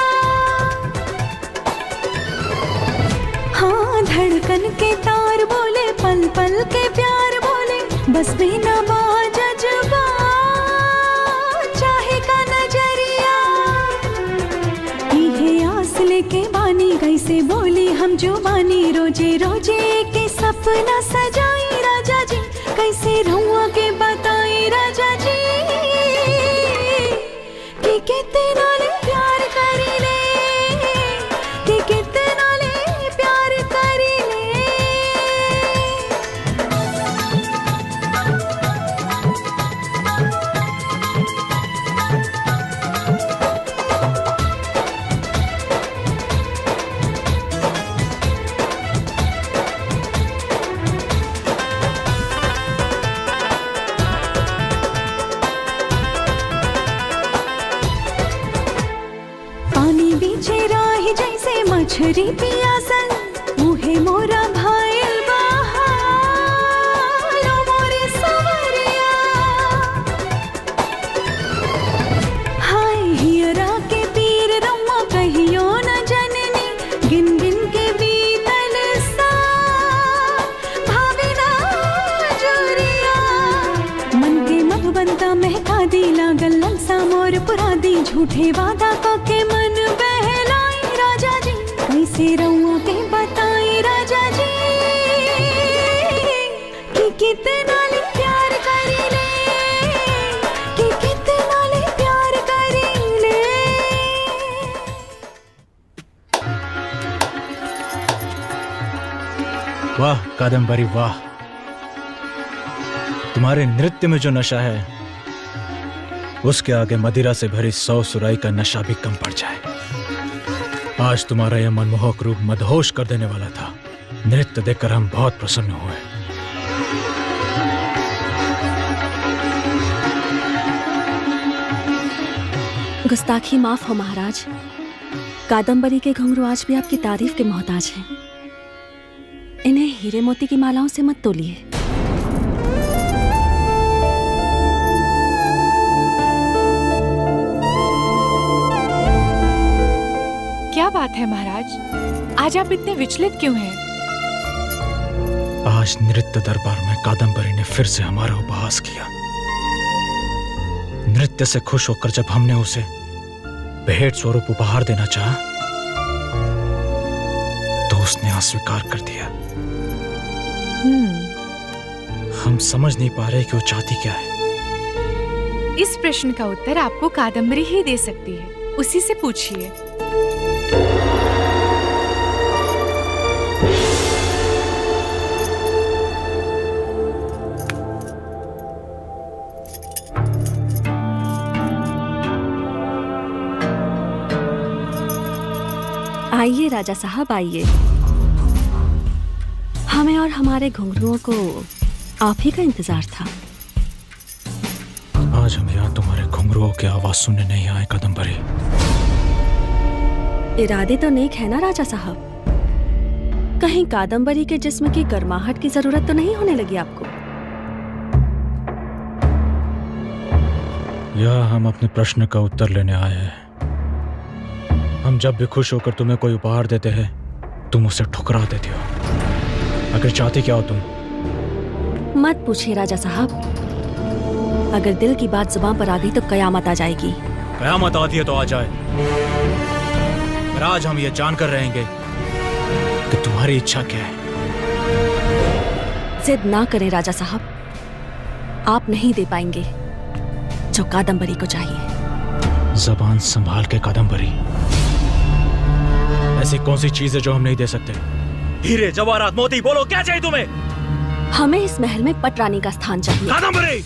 हाँ धड़कन के तार बोले पल पल के प्यार बोले बस बिना बाजबा चाहे का नजरिया। इहे आस लेके बानी कैसे बोली हम जो बानी रोजे रोजे के सपना सजाई राजा जी कैसे रहुआ के बताई राजा जी कि कितना ले प्यार करी ले कि कितना ले प्यार करी ले। पानी बीचे राही जैसे मछरी पियासन मुहे मोरा भाईल बहालो मोरे सवरिया। हाय हियरा के पीर रम्मा कहियो न जननी गिन गिन के बीतल सा भावे ना जोरिया। मन के मधुबनता महका दी लागल ललसा मोर पुरा दी झूठे वादा को के मन बहलाई राजा जी कैसे रहुआ के बताई राजा जी कि कितना ले प्यार करी ले कि कितना ले प्यार करी ले। वाह कादम्बरी वाह, तुम्हारे नृत्य में जो नशा है उसके आगे मदिरा से भरी 100 सुराई का नशा भी कम पड़ जाए। आज तुम्हारा यह मनमोहक रूप मदहोश कर देने वाला था। नृत्य देखकर हम बहुत प्रसन्न हुए। गुस्ताखी माफ हो महाराज, कादम्बरी के घुंघरू आज भी आपकी तारीफ के मोहताज हैं। इन्हें हीरे मोती की मालाओं से मत तोलिए। क्या बात है महाराज, आज आप इतने विचलित क्यों हैं? आज नृत्य दरबार में कादम्बरी ने फिर से हमारा उपहास किया। नृत्य से खुश होकर जब हमने उसे भेंट स्वरूप उपहार देना चाहा तो उसने अस्वीकार कर दिया। हम समझ नहीं पा रहे कि वो चाहती क्या है। इस प्रश्न का उत्तर आपको कादम्बरी ही दे सकती है, उसी से पूछिए। आइए राजा साहब आइए। हमें और हमारे घुंघरुओं को आप ही का इंतजार था। आज हम यहाँ तुम्हारे घुंघरुओं की आवाज सुनने नहीं आए कादम्बरी। इरादे तो नेक है ना राजा साहब? कहीं कादम्बरी के जिस्म की गर्माहट की जरूरत तो नहीं होने लगी आपको? यह हम अपने प्रश्न का उत्तर लेने आए हैं। हम जब भी खुश होकर तुम्हें कोई उपहार देते हैं तुम उसे ठुकरा देते हो। अगर चाहते क्या हो तुम? मत पूछिए राजा साहब, अगर दिल की बात जुबान पर आ गई तो कयामत आ जाएगी। कयामत आती है तो आ जाए, पर आज हम ये जानकर रहेंगे कि तुम्हारी इच्छा क्या है। जिद ना करें राजा साहब, आप नहीं दे पाएंगे जो कादम्बरी को चाहिए। जबान संभाल के कादम्बरी, ऐसी कौन सी चीज है जो हम नहीं दे सकते? हीरे जवाहरात मोती, बोलो क्या चाहिए तुम्हें? हमें इस महल में पटरानी का स्थान चाहिए। कादम्बरी,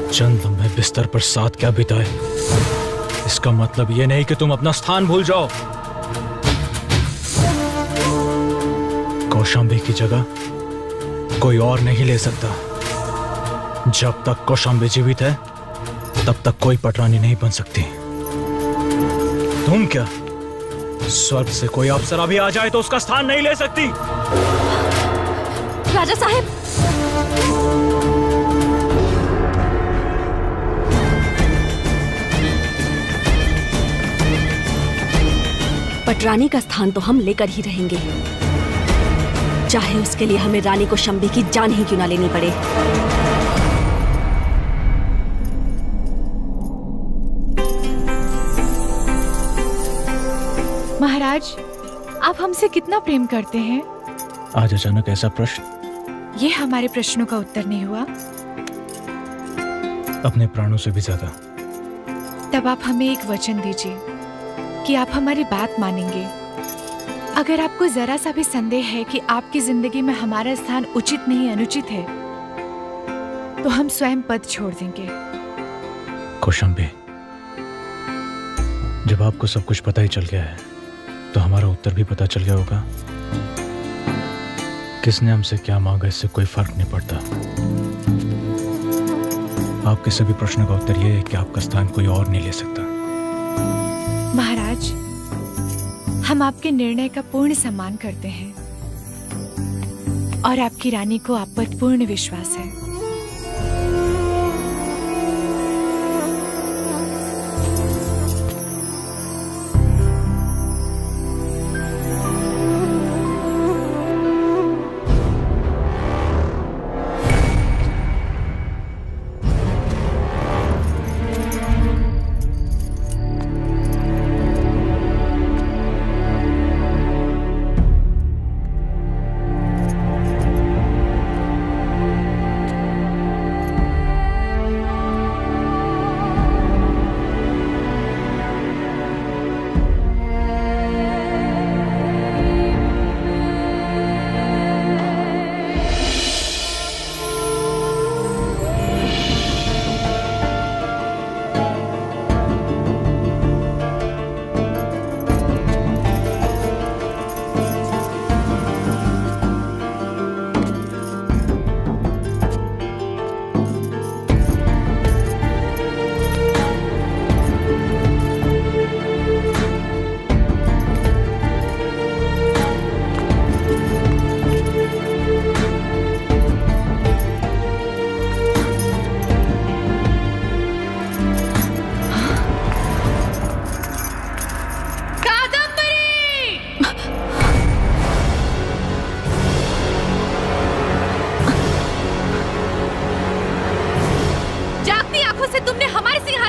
चंद लम्हे बिस्तर पर साथ क्या बिताए, इसका मतलब ये नहीं कि तुम अपना स्थान भूल जाओ। कौशाम्बी की जगह कोई और नहीं ले सकता। जब तक कौशाम्बी जीवित है तब तक कोई पटरानी नहीं बन सकती। तुम क्या, स्वर्ग से कोई अप्सरा भी आ जाए तो उसका स्थान नहीं ले सकती। राजा साहब, पटरानी का स्थान तो हम लेकर ही रहेंगे, चाहे उसके लिए हमें रानी कौशाम्बी की जान ही क्यों ना लेनी पड़े। महाराज, आप हमसे कितना प्रेम करते हैं? आज अचानक ऐसा प्रश्न? ये हमारे प्रश्नों का उत्तर नहीं हुआ? अपने प्राणों से भी ज्यादा। तब आप हमें एक वचन दीजिए कि आप हमारी बात मानेंगे। अगर आपको जरा सा भी संदेह है कि आपकी जिंदगी में हमारा स्थान उचित नहीं अनुचित है तो हम स्वयं पद छोड़ देंगे। कौशाम्बी, जब आपको सब कुछ पता ही चल गया है तो हमारा उत्तर भी पता चल गया होगा। किसने हमसे क्या मांगा इससे कोई फर्क नहीं पड़ता। आपके सभी प्रश्नों का उत्तर यह है कि आपका स्थान कोई और नहीं ले सकता। महाराज, हम आपके निर्णय का पूर्ण सम्मान करते हैं और आपकी रानी को आप पर पूर्ण विश्वास है।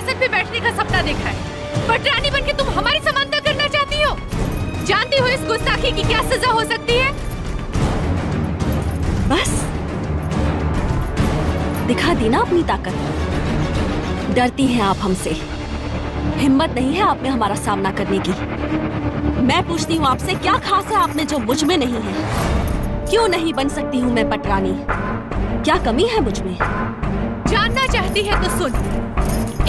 सिंहासन पे बैठने का सपना देखा है, बट रानी बन के तुम हमारी समानता करना चाहती हो। जानती हो इस गुस्ताखी की क्या सजा हो सकती है? बस दिखा दी ना अपनी ताकत। डरती हैं आप हमसे, हिम्मत नहीं है आप में हमारा सामना करने की। मैं पूछती हूँ आपसे, क्या खास है आप में जो मुझ में नहीं है? क्यों नहीं बन सकती हूँ मैं पटरानी? क्या कमी है मुझ में? जानना चाहती है तो सुन,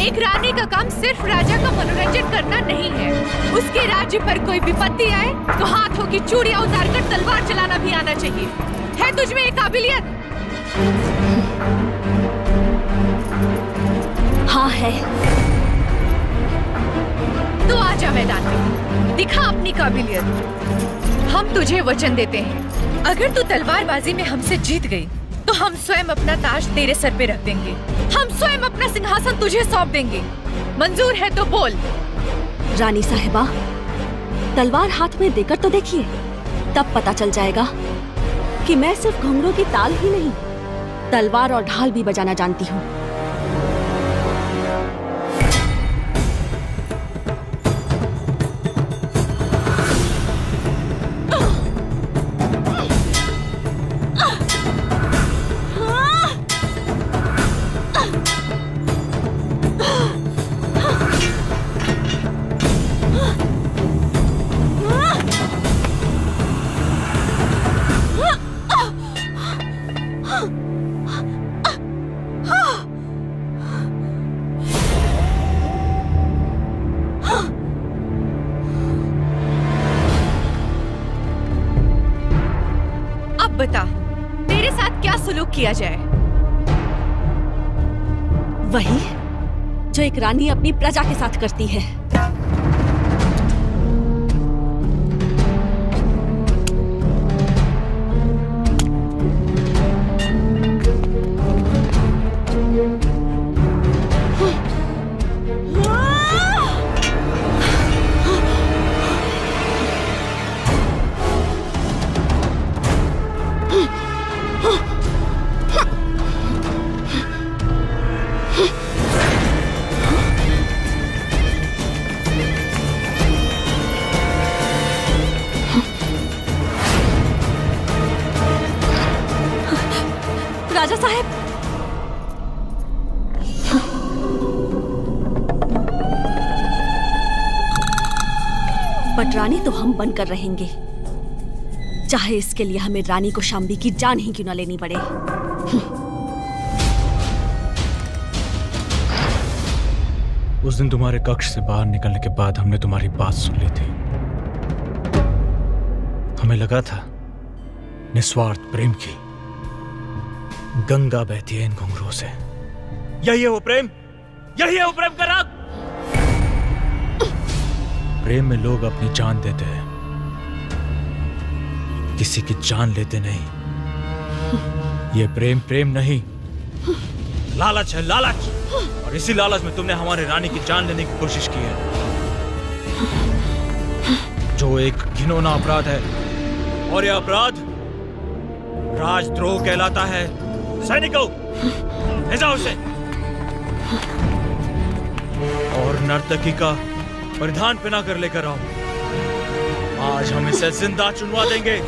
एक रानी का काम सिर्फ राजा का मनोरंजन करना नहीं है। उसके राज्य पर कोई विपत्ति आए तो हाथों की चूड़ियां उतारकर तलवार चलाना भी आना चाहिए। है तुझ में एक काबिलियत? हाँ है। तो आजा मैदान में, दिखा अपनी काबिलियत। हम तुझे वचन देते हैं, अगर तू तलवारबाजी में हमसे जीत गई तो हम स्वयं अपना ताज तेरे सर पे रख देंगे। हम स्वयं अपना सिंहासन तुझे सौंप देंगे। मंजूर है तो बोल। रानी साहिबा, तलवार हाथ में देकर तो देखिए, तब पता चल जाएगा कि मैं सिर्फ घुंघरू की ताल ही नहीं, तलवार और ढाल भी बजाना जानती हूँ। बता, तेरे साथ क्या सुलूक किया जाए? वही जो एक रानी अपनी प्रजा के साथ करती है। राजा साहब, पटरानी तो हम बनकर रहेंगे, चाहे इसके लिए हमें रानी को शाम्बी की जान ही क्यों न लेनी पड़े। उस दिन तुम्हारे कक्ष से बाहर निकलने के बाद हमने तुम्हारी बात सुन ली थी। हमें लगा था निस्वार्थ प्रेम की गंगा बहती है इन घुंघरुओं से। यही है वो प्रेम, यही है वो प्रेम का राग। प्रेम में लोग अपनी जान देते हैं, किसी की जान लेते नहीं। ये प्रेम प्रेम नहीं, लालच है, लालच। और इसी लालच में तुमने हमारे रानी की जान लेने की कोशिश की है, जो एक घिनौना अपराध है। और यह अपराध राजद्रोह कहलाता है। सैनिकों, ले जाओ उसे। और नर्तकी का परिधान पहना कर लेकर आओ। आज हम इसे जिंदा चुनवा देंगे।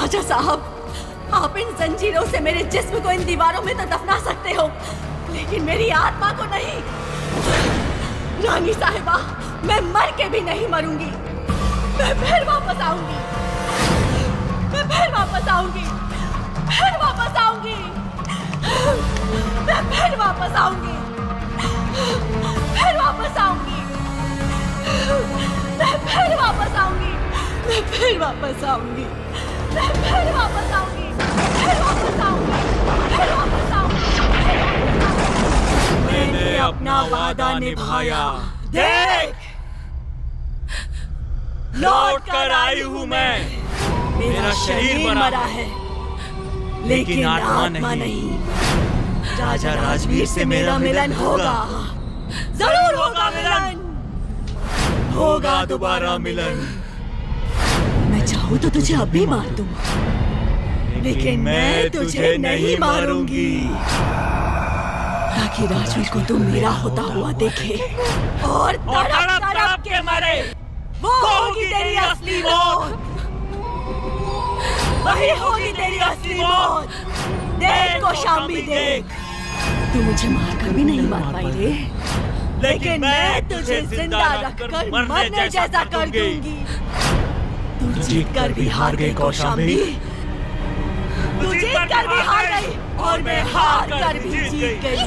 राजा साहब, आप इन जंजीरों से मेरे जिस्म को इन दीवारों में तो दफना सकते हो, लेकिन मेरी आत्मा को नहीं। रानी साहिबा, मैं मर के भी नहीं मरूंगी। मैं फिर वापस आऊंगी, मैं फिर वापस आऊंगी, फिर वापस आऊंगी, मैं फिर वापस आऊंगी, फिर वापस आऊंगी, मैं फिर वापस आऊंगी, मैं फिर वापस आऊंगी, मैं फिर वापस आऊंगी, फिर वापस आऊंगी, फिर वापस आऊंगी। मैंने अपना वादा निभाया। देख, लौट कर आई हूँ मैं। मेरा शरीर मरा है, लेकिन आत्मा नहीं। राजा राजवीर से मेरा मिलन होगा, जरूर होगा मिलन, होगा दोबारा मिलन। मैं चाहूँ तो तुझे अब भी मार दूँ, लेकिन मैं तुझे नहीं मारूंगी, ताकि राजवीर को तू मेरा होता हुआ देखे और तड़प तड़प के मरे। वो होगी तेरी असली मौत, वही होगी तेरी असली मौत। देख कौशाम्बी भी देख, तू मुझे मारकर भी नहीं मार पाई रे, लेकिन मैं तुझे जिंदा रखकर मरने जैसा कर दूंगी। तू जीत कर भी हार गई कौशाम्बी, तू जीत कर भी हार गई और मैं हार कर भी जीत गई।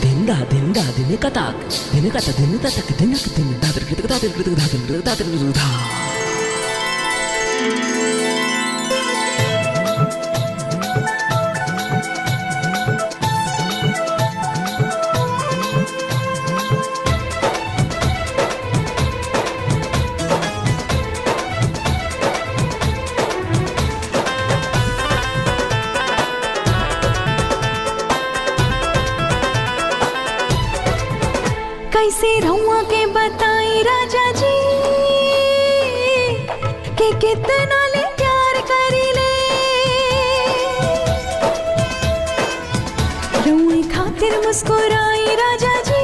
Dinda dinda dini katak dini kata dini tatak dini dini dader kita dader kita dader dader dader. कैसे रहुआ के बताई राजा जी कि कितना ले प्यार करी ले, रहुए खातिर मुस्कुराई राजा जी,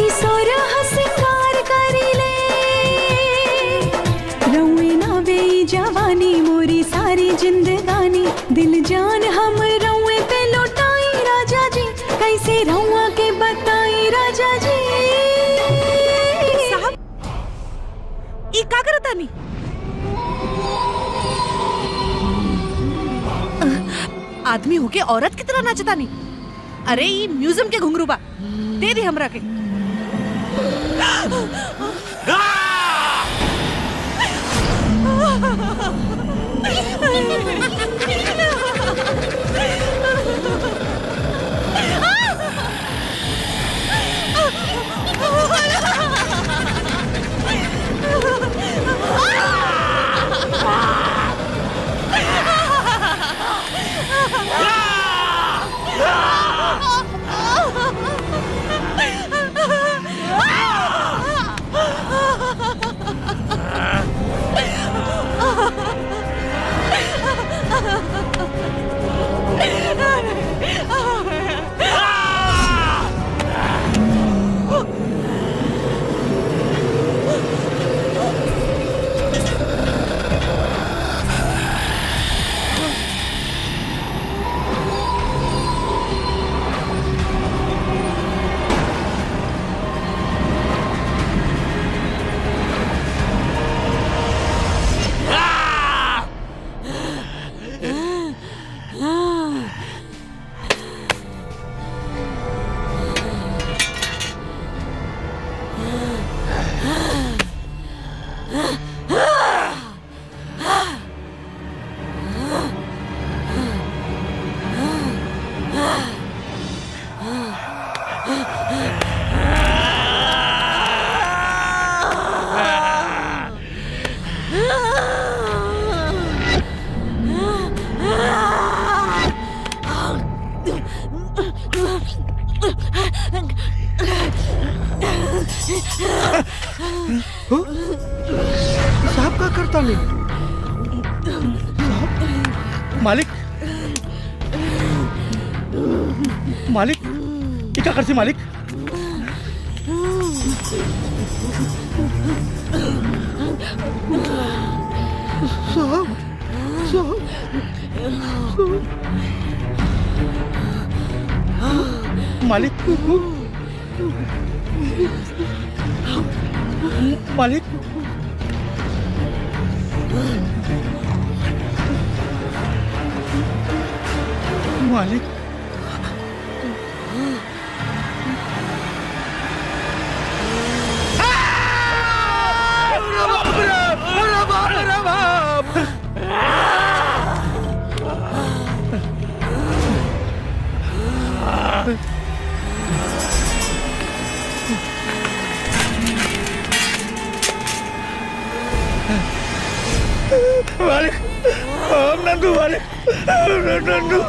ईश्वर हंसकार करी ले, रहुए ना बेई जवानी मोरी सारी जिंदगानी, दिल जान हम रहुए पे लौटाई राजा जी, कैसे रहुआ के बताई राजा जी। साहब, ई का करता नहीं? आदमी होके औरत की तरह नाचता नहीं। अरे ई म्यूजियम के घुंघरू बा, दे दे हमरा के। साहब का करता नहीं मालिक मालिक ये क्या करती मालिक साहब मालिक मालिक मालिक मालिक हम नंदू मालिक नंदू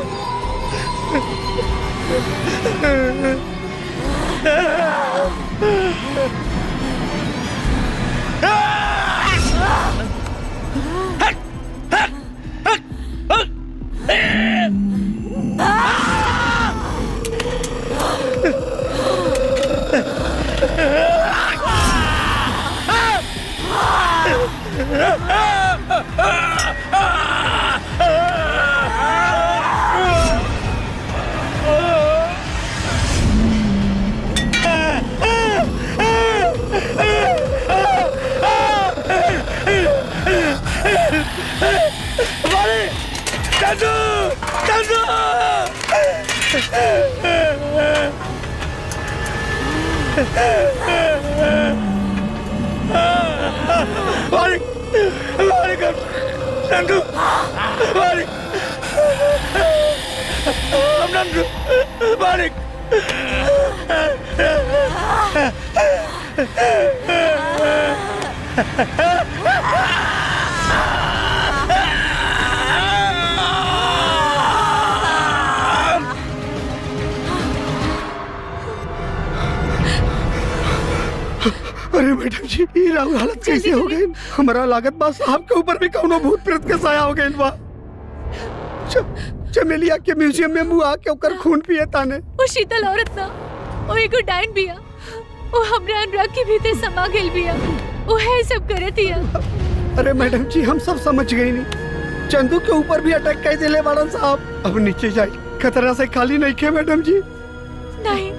मालिक मालिक नंदू मालिक हम नंदू मालिक अरे मैडम जी ये राहुल हालत कैसे हो गई हमारा लागत बा साहब के ऊपर भी कौनो भूत प्रेत के साया हो गई बा चमेलिया के म्यूजियम में मुआ के ओकर खून पिए ताने वो शीतल औरत ना वो एगो डाइन बिया वो हमरा अनुराग के भीतर समा गेल बिया वो है सब करतिया। अरे मैडम जी हम सब समझ गई नहीं चंदू के ऊपर भी अटैक कर दिले बाड़न साहब अब नीचे जाए खतरा से खाली नहीं खे मैडम जी नहीं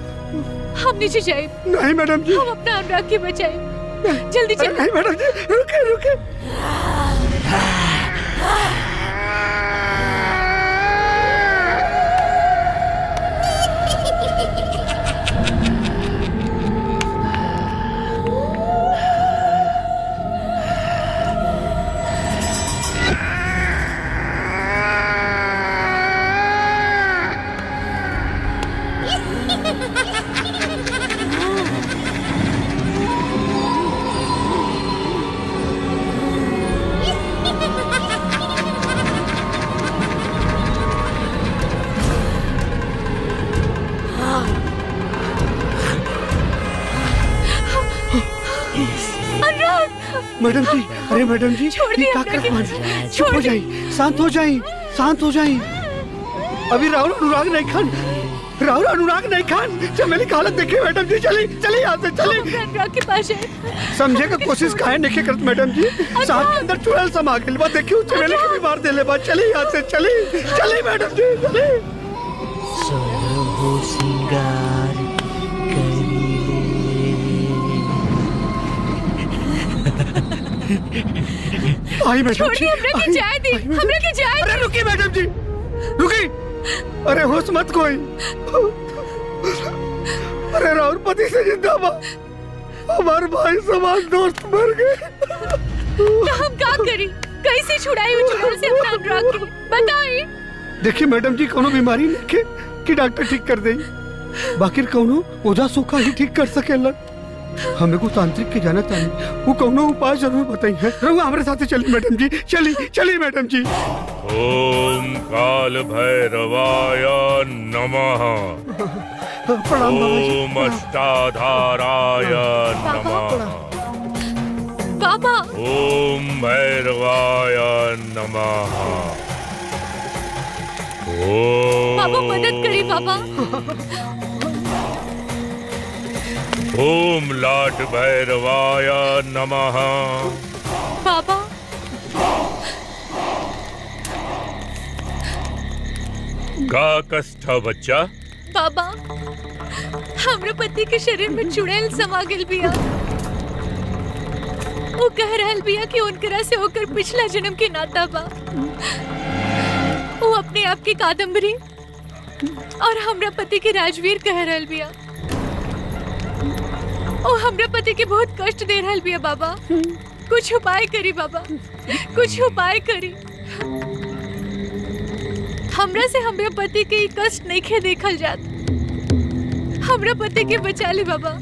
हम नीचे जाए नहीं मैडम जी हम अपना अनुराग के बचाए जल्दी अरे चलो। नहीं मैडम जी रुके रुके मैडम जी अरे मैडम जी छोड़ दिया ये क्या अपना कर मान छोड़ चुप हो दी। जाइए शांत हो जाइए शांत हो जाइए अभी राहुल अनुराग नहीं खान राहुल अनुराग नहीं खान चमेली की हालत देखिए मैडम जी चली चली यहाँ से हम चली अपना अनुराग के पास जाए समझे का कोशिश काहे नहीं करत मैडम जी साहब के अंदर चुड़ैल समा गेल बा देखियो चमेली के बीमार देले बा चली यहाँ से चली चली मैडम जी चली सोहो सिंगार आई मैडम छोड़ जी दी हमरा के जाए दी हमरा के जाए अरे रुकी मैडम जी रुकी अरे होश मत कोई अरे राहुल पति से जिंदा बा हमारे भाई समाज दोस्त मर गए तो हम क्या करी कैसे छुड़ाई वो चुड़ैल से अपना अनुराग के बताई। देखिए मैडम जी कोनो बीमारी नहीं के कि डॉक्टर ठीक कर दे बाकी कोनो ओझा सूखा ही ठीक कर सकेला हमें को तांत्रिक के जाना तानी वो कोनो उपाय जरूर बताई है रहुआ हमारे साथ चली मैडम जी चली चली मैडम जी ओम काल भैरवाय नमः। प्रणाम बाबा जी। ओम अष्टाधाराय नमः। बाबा ओम भैरवाय नमः। बाबा ओम मदद करी बाबा। ओम लाट भैरवाय नमः। बाबा का कष्ट बच्चा? बाबा हमरा पति के शरीर में चुड़ैल समा गेल बिया। वो कह रहल बिया कि उनकरा से होकर पिछला जन्म के नाता बा। वो अपने आप की कादम्बरी और हमरा पति के राजवीर कह रहल बिया। वो हमरा पति के बहुत कष्ट दे रहल बिया बाबा। कुछ उपाय करी बाबा, कुछ उपाय करी। हमरा से हमरा पति के कष्ट नहीं खे देखल जात। हमरा पति के बचा ले बाबा।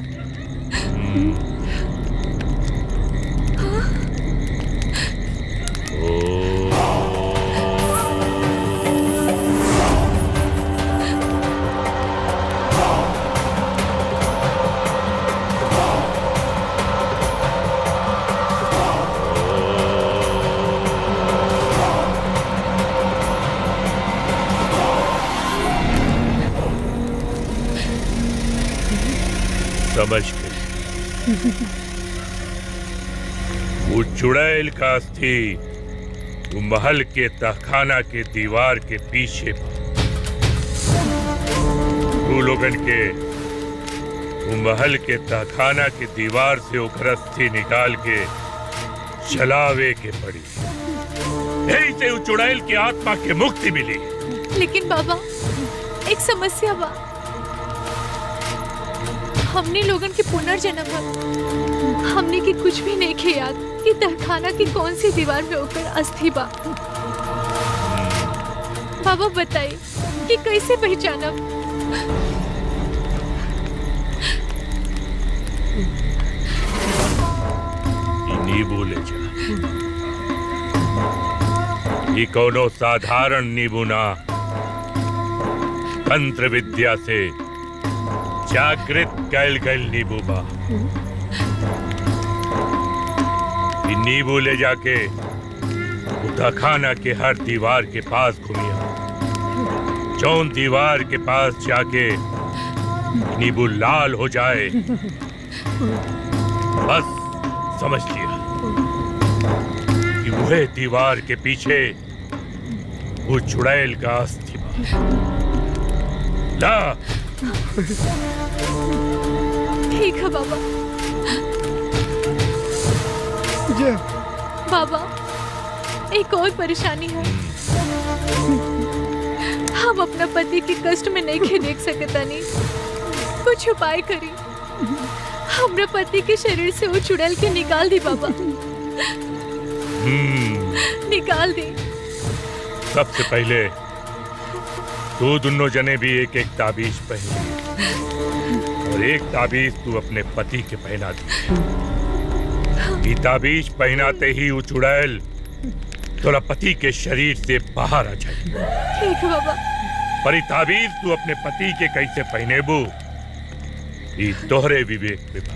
समझ गए। वो चुड़ैल का अस्थि वो महल के तहखाना के दीवार के पीछे तू लोगन के वो महल के तहखाना के दीवार से ओकर अस्थि निकाल के जलावे के पड़ी। यही से वो चुड़ैल की आत्मा के मुक्ति मिली। लेकिन बाबा एक समस्या बा। हमने लोगन के पुनर्जन्म है। हमने की कुछ भी नहीं खे याद कि तहखाना की कौन सी दीवार में होकर अस्थि बा। बाबा बताइए कि कैसे पहचानब। नींबू ले जा। ये कोनो साधारण नींबू ना, तंत्र विद्या से जागृत कैल गैल नींबू बा। ये नींबू ले जाके तहखाना के हर दीवार के पास घूमिया। जौन दीवार के पास जाके नींबू लाल हो जाए बस समझ लिया कि वह दीवार के पीछे वो चुड़ैल का अस्थि बा। ला ठीक है बाबा। जय बाबा एक और परेशानी है। हम अपना पति के कष्ट में नहीं खे देख सकता नहीं। कुछ उपाय करी। हमरा पति के शरीर से वो चुड़ैल के निकाल दी बाबा। निकाल दी। सबसे पहले तू दोनों जने भी एक एक ताबीज पहन और एक ताबीज तू अपने पति के पहना दी। ये ताबीज पहनाते ही वो चुड़ैल तोरा पति के शरीर से बाहर आ जाए। ठीक है बाबा। पर ये ताबीज तू अपने पति के कैसे पहनेबू ये तोहरे विवेक पे बा।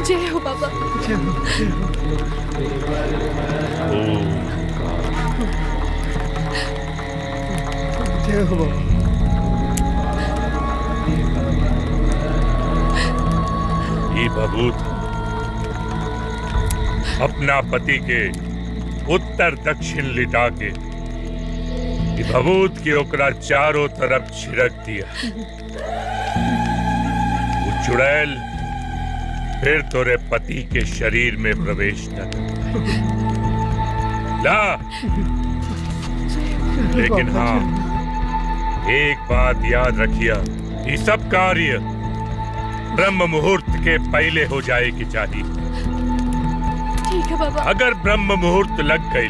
जय हो बाबा। जय हो बाबा। ये भभूत अपना पति के उत्तर दक्षिण लिटा के ये भभूत की ओकरा चारों तरफ छिड़क दिया। वो चुड़ैल फिर तोरे पति के शरीर में प्रवेश न कर। ला लेकिन हाँ एक बात याद रखिया, ये सब कार्य ब्रह्म मुहूर्त के पहले हो जाए की चाहिए। ठीक है बाबा। अगर ब्रह्म मुहूर्त लग गई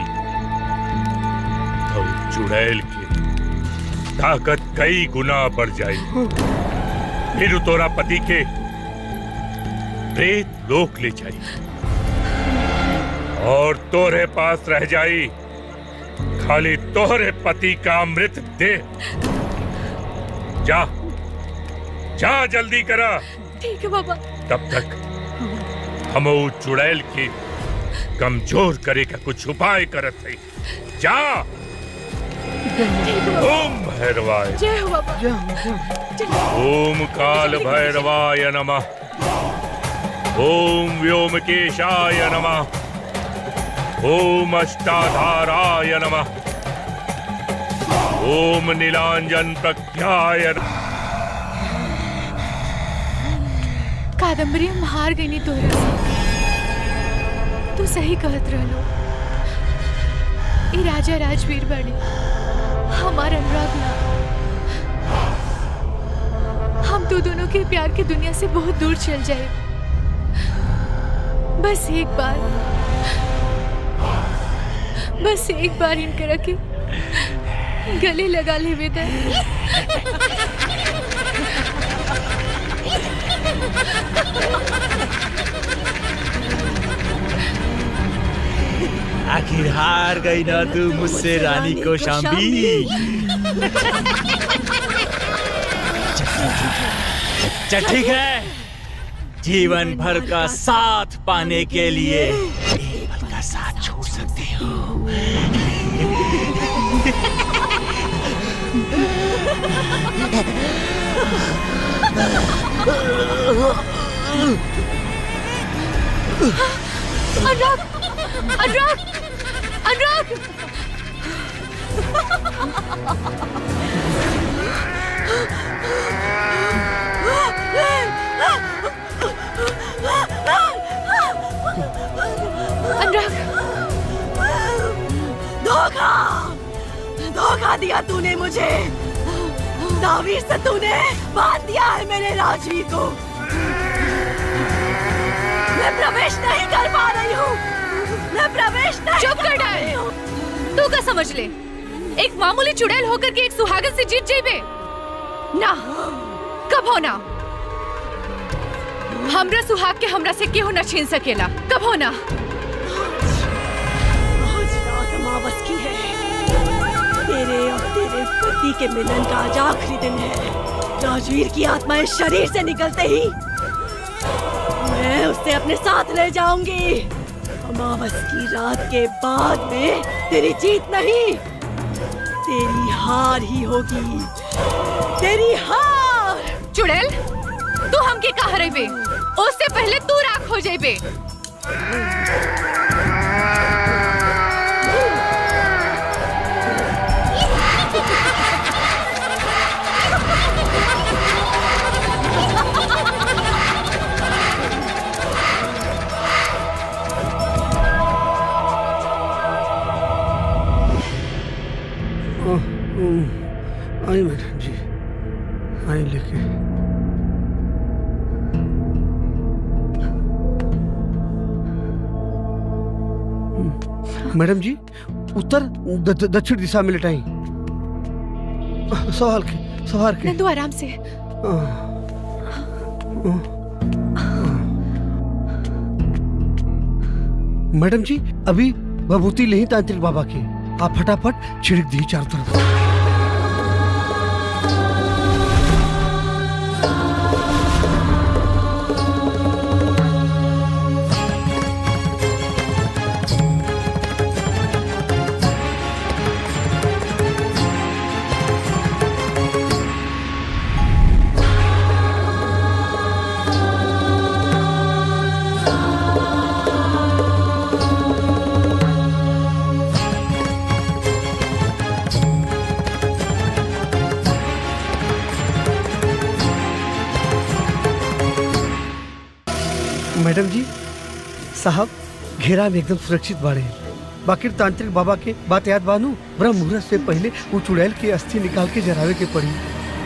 तो चुड़ैल की ताकत कई गुना बढ़ जाएगी। फिर तोरा पति के प्रेत लोक ले जाई और तोरे पास रह जाई खाली तोहरे पति का मृत देह। जा जा जल्दी करा। ठीक है बाबा। तब तक हम ऊ चुड़ैल की कमजोर करे का कुछ उपाय करत है। जा। ओम भैरवाय। जय हो बाबा। ओम काल भैरवाय नमः। ओम व्योमकेशाय नमः। ओम अष्टाधाराय नमः। ओम नीलांजन प्रज्ञाय नमः। कादम्बरी हम हार गई नहीं तोरा से। तू सही कहत रहलो। ई राजा राजवीर बने हमार अनुराग ना। हम तो दोनों के प्यार की दुनिया से बहुत दूर चल जाए। बस एक बार इनकरा के गले लगा ले बेटा। आखिर हार गई ना तू मुझसे रानी को शाम्बी। चल ठीक है, जीवन भर का साथ पाने के लिए एक पल का साथ छोड़ सकते हो। अनुराग, अनुराग, अनुराग। अनुराग, धोखा दिया तूने मुझे। दावीर से तूने बांध दिया है मेरे राजवीर को। मैं प्रवेश नहीं कर पा रही हूँ। मैं प्रवेश नहीं चुप कर डाल। तू क्या समझ ले? एक मामूली चुड़ैल होकर के एक सुहागन से जीत जाइबे ना। कब होना? हमरा सुहाग के हमरा से केहू न छीन सकेला। कब होना? आज रात अमावस की है। तेरे और तेरे पति के मिलन का आज आखिरी दिन है। राजवीर की आत्मा इस शरीर से निकलते ही मैं उसे अपने साथ ले जाऊंगी। अमावस की रात के बाद में तेरी जीत नहीं, तेरी हार ही होगी। तेरी हार। चुड़ैल, तू हमके कहा रहे? उससे पहले तू राख हो जाइबे। आई मैडम जी, आई लेके। मैडम जी, उत्तर दक्षिण दिशा में लेटाई। सवार के नंदू आराम से। मैडम जी, अभी भभूति ले तांत्रिक बाबा की। आप फटाफट छिड़क दी चारों तरफ। मैडम जी, साहब घेरा में एकदम सुरक्षित बाड़े। बाकी तांत्रिक बाबा के बात याद बानू, ब्रह्म मुहूर्त से पहले वो चुड़ैल की अस्थि निकाल के जरावे के पड़ी।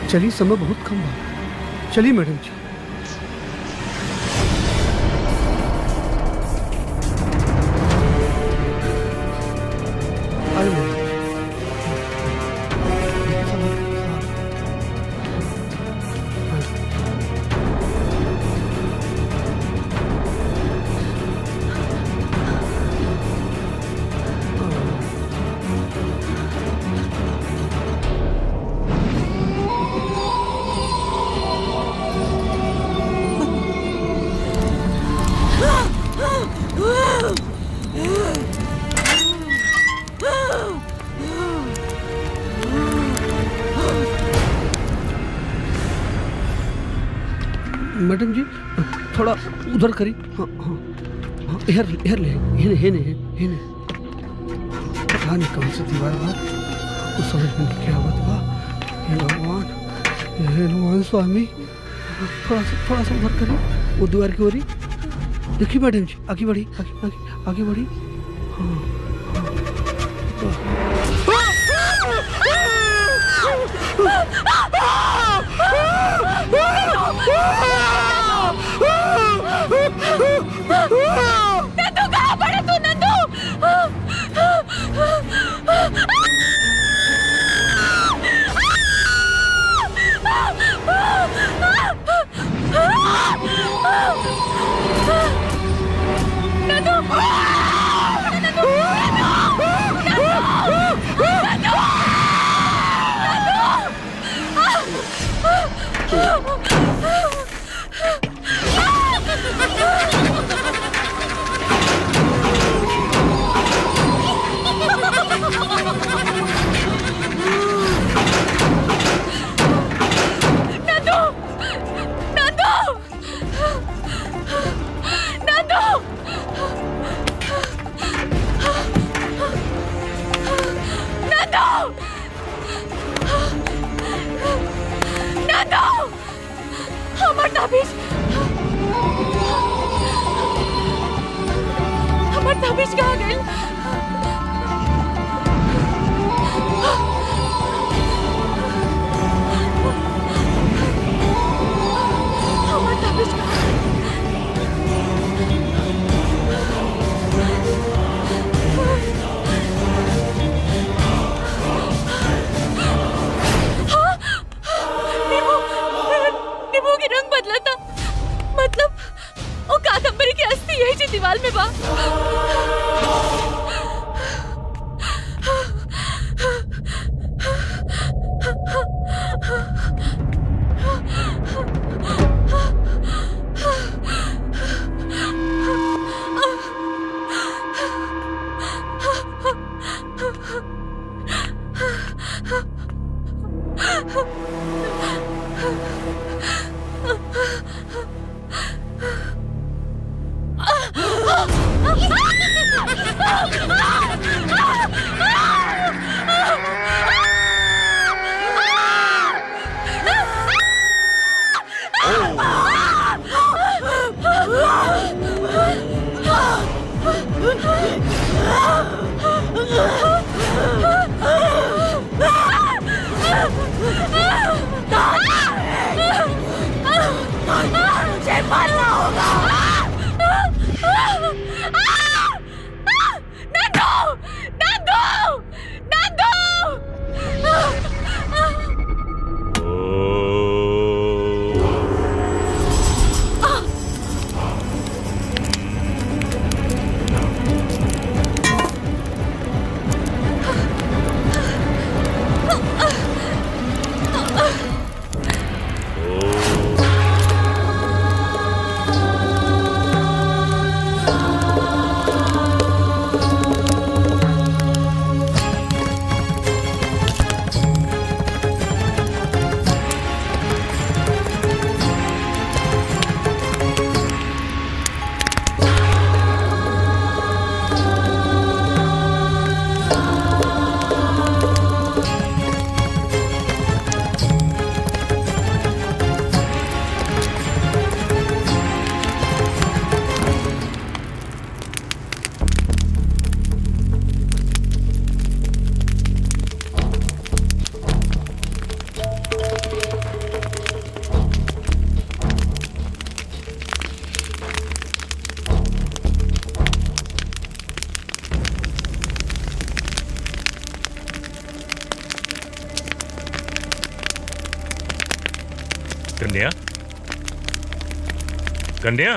चलिए, समय बहुत कम बा। चलिए मैडम जी। मैडम जी थोड़ा उधर करी। हाँ हाँ हाँ, हेर ले हे ने पता नहीं कौन सी दीवार बा, कुछ समझ में नहीं क्या बात बा। हे हनुमान स्वामी, थोड़ा सा उधर करी, वो दीवार की ओरी देखिए मैडम जी, आगे बढ़ी आगे बढ़ी। हाँ नंदू कहाँ पड़ा तू नंदू? हमार ताबीज कहाँ गई? हमार ताबीज नींबू की रंग बदला था, मतलब वो कादम्बरी की अस्थि यही जी दीवार में बा। कन्या, कन्या,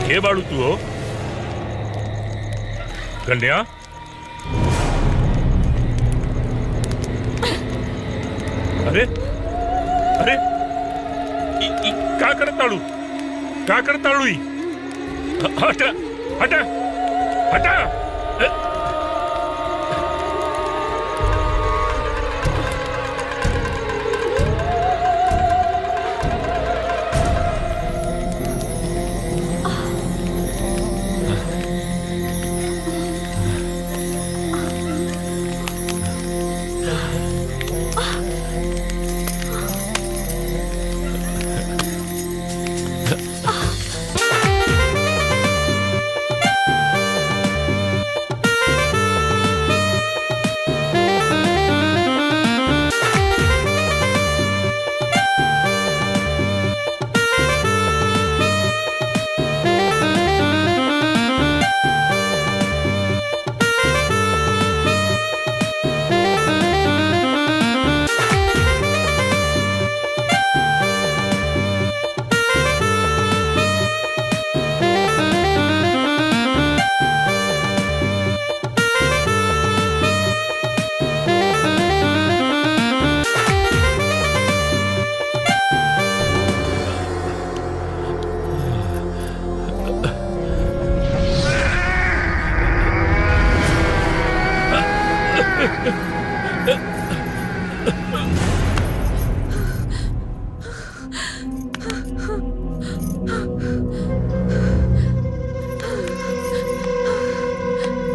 के बाड़ू तू हो? कन्या, अरे अरे का करताड़ू? का करताड़ू? हटा हटा हटा।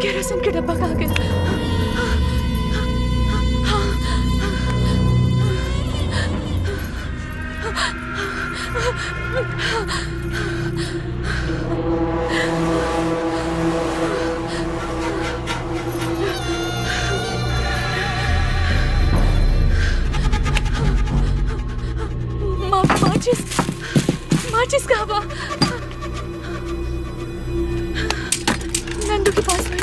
केरोसिन के डब्बा कहाँ गया? माचिस कहाँ बा? नंदू के पास में।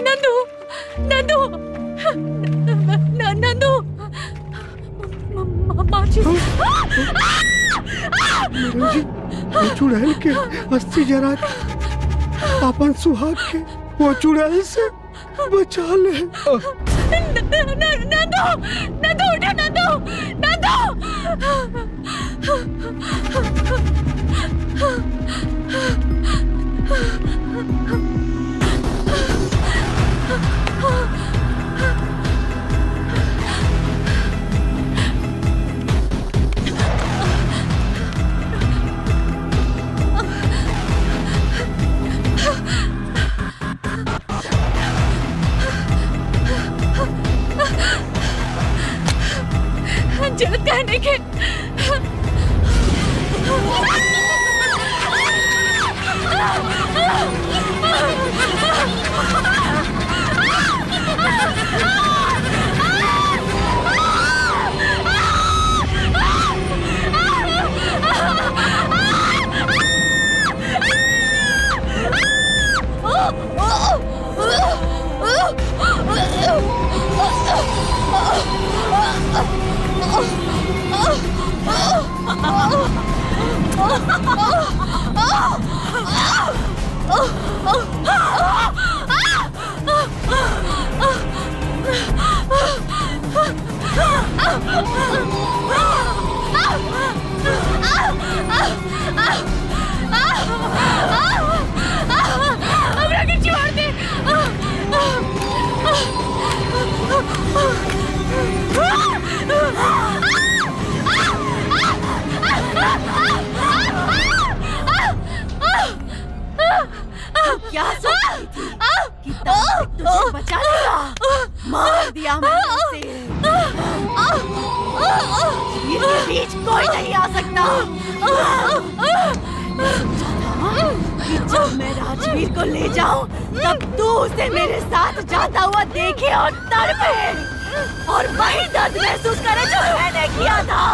नंदू नंदू नंदू माचिस। जी वो चुड़ैल के अस्थि जरा के अपन सुहाग के वो चुड़ैल से बचा ले। नंदू नंदू उठो नंदू नंदू। जल्द कहने के क्या सोची थी कि ताबूत तुझे बचा लेगा? मार दिया मैंने उसे। इनके बीच कोई नहीं आ सकता। कि जब मैं राजवीर को ले जाऊं तब तू उसे मेरे साथ जाता हुआ देखे और तड़पे और वही दर्द महसूस करे जो मैंने किया था।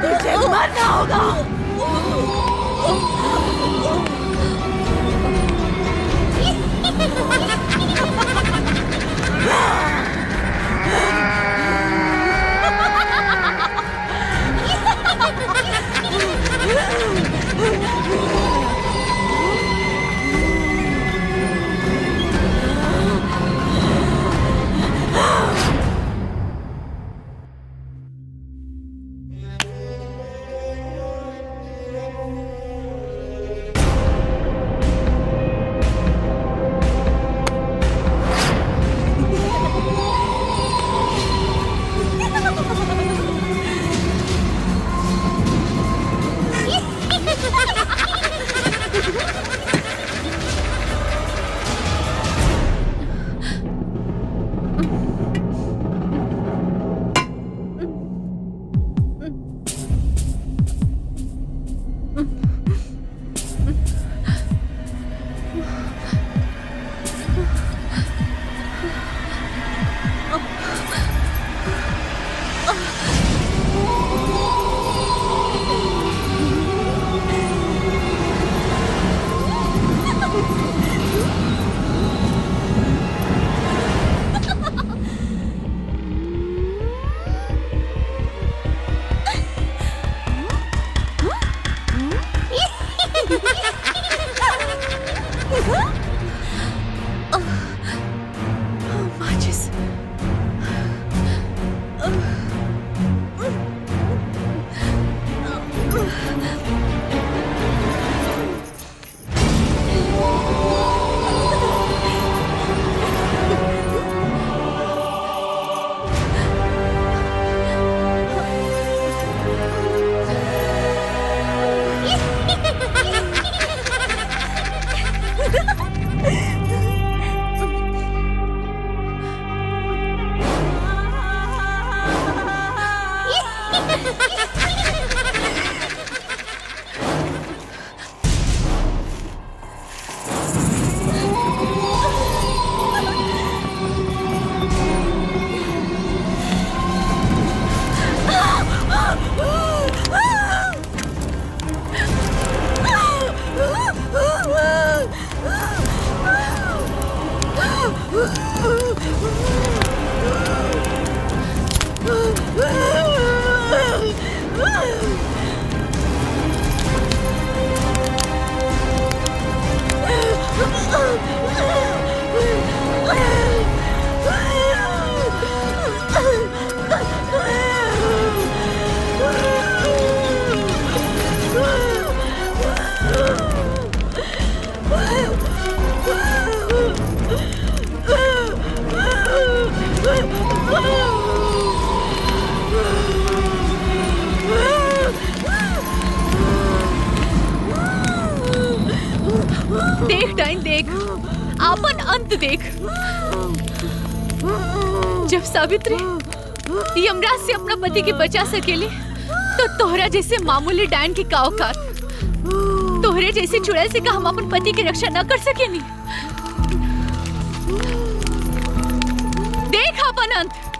तुझे मरना होगा। देख डाइन देख, आपन अंत देख। जब सावित्री यमराज से अपना पति के बचा सकेली तो तोहरा जैसे मामूली डायन की का औकात, तोहरे जैसे चुड़ैल से का हम अपन पति की रक्षा न कर सकेनी। देख अपन अंत।